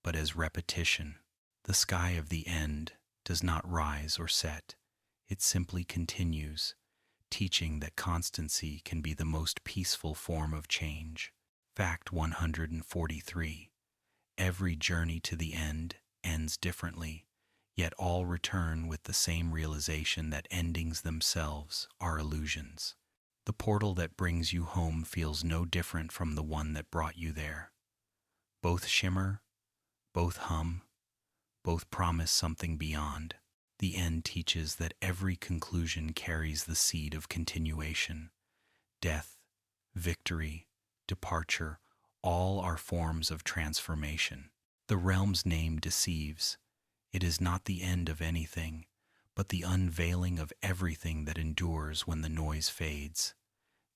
Speaker 1: but as repetition. The sky of the End does not rise or set. It simply continues, teaching that constancy can be the most peaceful form of change. Fact 143. Every journey to the End ends differently, yet all return with the same realization that endings themselves are illusions. The portal that brings you home feels no different from the one that brought you there. Both shimmer, both hum, both promise something beyond. The End teaches that every conclusion carries the seed of continuation. Death, victory, departure, all are forms of transformation. The realm's name deceives. It is not the end of anything, but the unveiling of everything that endures when the noise fades.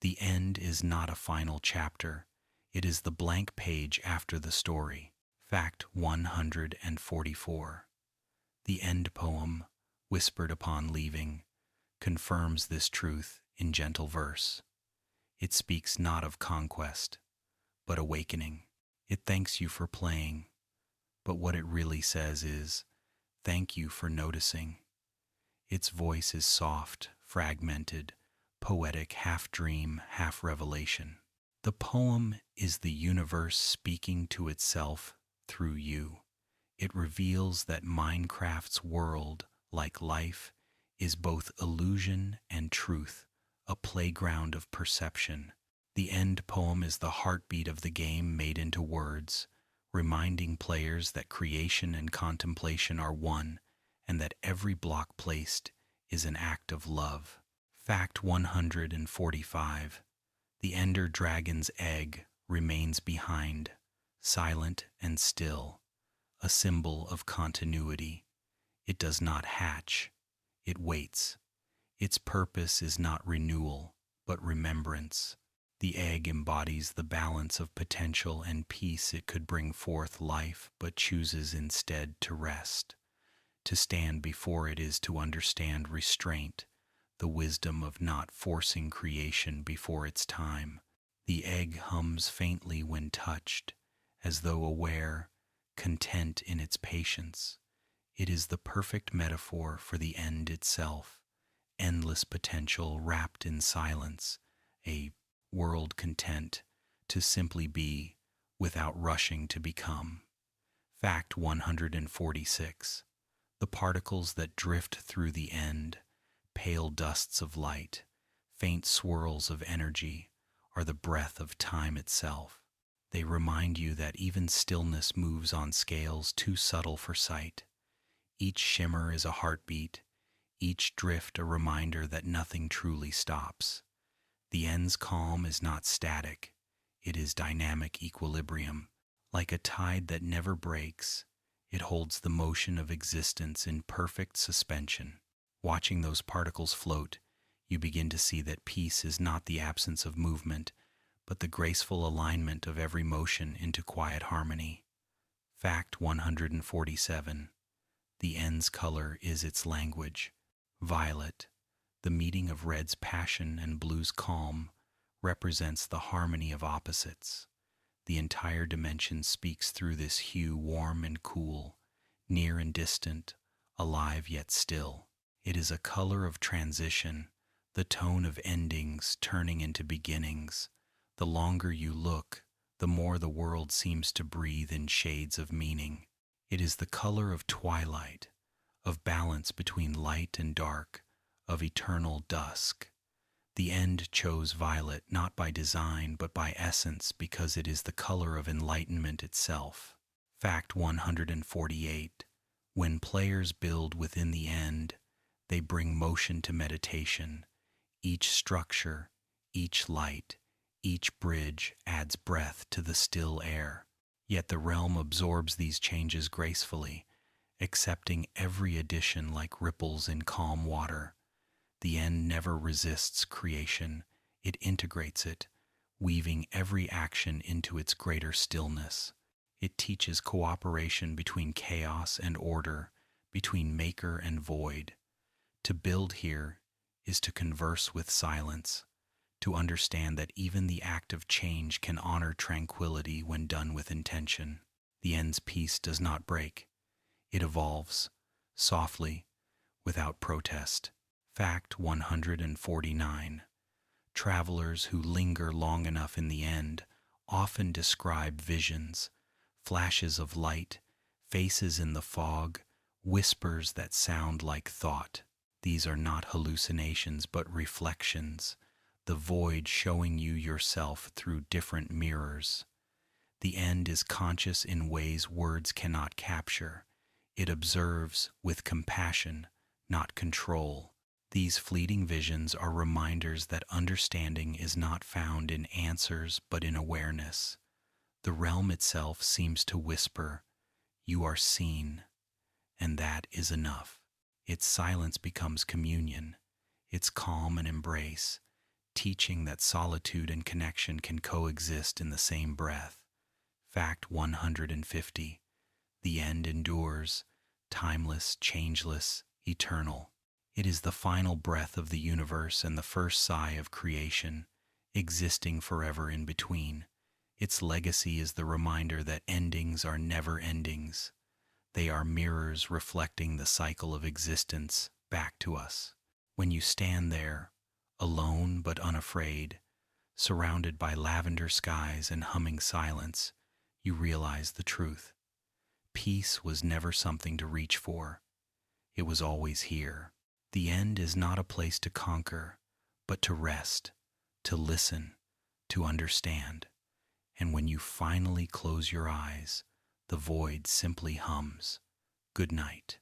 Speaker 1: The end is not a final chapter. It is the blank page after the story. Fact 144. The end poem, whispered upon leaving, confirms this truth in gentle verse. It speaks not of conquest, but awakening. It thanks you for playing, but what it really says is, thank you for noticing. Its voice is soft, fragmented, poetic, half dream, half revelation. The poem is the universe speaking to itself through you. It reveals that Minecraft's world, like life, is both illusion and truth, a playground of perception. The end poem is the heartbeat of the game made into words, reminding players that creation and contemplation are one, and that every block placed is an act of love. Fact 145. The Ender Dragon's egg remains behind, silent and still, a symbol of continuity. It does not hatch, it waits. Its purpose is not renewal, but remembrance. The egg embodies the balance of potential and peace. It could bring forth life, but chooses instead to rest. To stand before it is to understand restraint, the wisdom of not forcing creation before its time. The egg hums faintly when touched, as though aware, content in its patience. It is the perfect metaphor for the end itself, endless potential wrapped in silence, a world content to simply be without rushing to become. Fact 146. The particles that drift through the end, pale dusts of light, faint swirls of energy, are the breath of time itself. They remind you that even stillness moves on scales too subtle for sight. Each shimmer is a heartbeat, each drift a reminder that nothing truly stops. The end's calm is not static, it is dynamic equilibrium. Like a tide that never breaks, it holds the motion of existence in perfect suspension. Watching those particles float, you begin to see that peace is not the absence of movement, but the graceful alignment of every motion into quiet harmony. Fact 147. The end's color is its language. Violet, the meeting of red's passion and blue's calm, represents the harmony of opposites. The entire dimension speaks through this hue, warm and cool, near and distant, alive yet still. It is a color of transition, the tone of endings turning into beginnings. The longer you look, the more the world seems to breathe in shades of meaning. It is the color of twilight, of balance between light and dark, of eternal dusk. The end chose violet not by design but by essence, because it is the color of enlightenment itself. Fact 148. When players build within the end, they bring motion to meditation. Each structure, each light, each bridge adds breath to the still air. Yet the realm absorbs these changes gracefully, accepting every addition like ripples in calm water. The end never resists creation, it integrates it, weaving every action into its greater stillness. It teaches cooperation between chaos and order, between maker and void. To build here is to converse with silence, to understand that even the act of change can honor tranquility when done with intention. The end's peace does not break. It evolves, softly, without protest. Fact 149. Travelers who linger long enough in the end often describe visions, flashes of light, faces in the fog, whispers that sound like thought. These are not hallucinations but reflections, the void showing you yourself through different mirrors. The end is conscious in ways words cannot capture. It observes with compassion, not control. These fleeting visions are reminders that understanding is not found in answers but in awareness. The realm itself seems to whisper, "You are seen," and that is enough. Its silence becomes communion, its calm an embrace, teaching that solitude and connection can coexist in the same breath. Fact 150. The end endures, timeless, changeless, eternal. It is the final breath of the universe and the first sigh of creation, existing forever in between. Its legacy is the reminder that endings are never endings. They are mirrors reflecting the cycle of existence back to us. When you stand there, alone but unafraid, surrounded by lavender skies and humming silence, you realize the truth. Peace was never something to reach for. It was always here. The end is not a place to conquer, but to rest, to listen, to understand. And when you finally close your eyes, the void simply hums. Good night.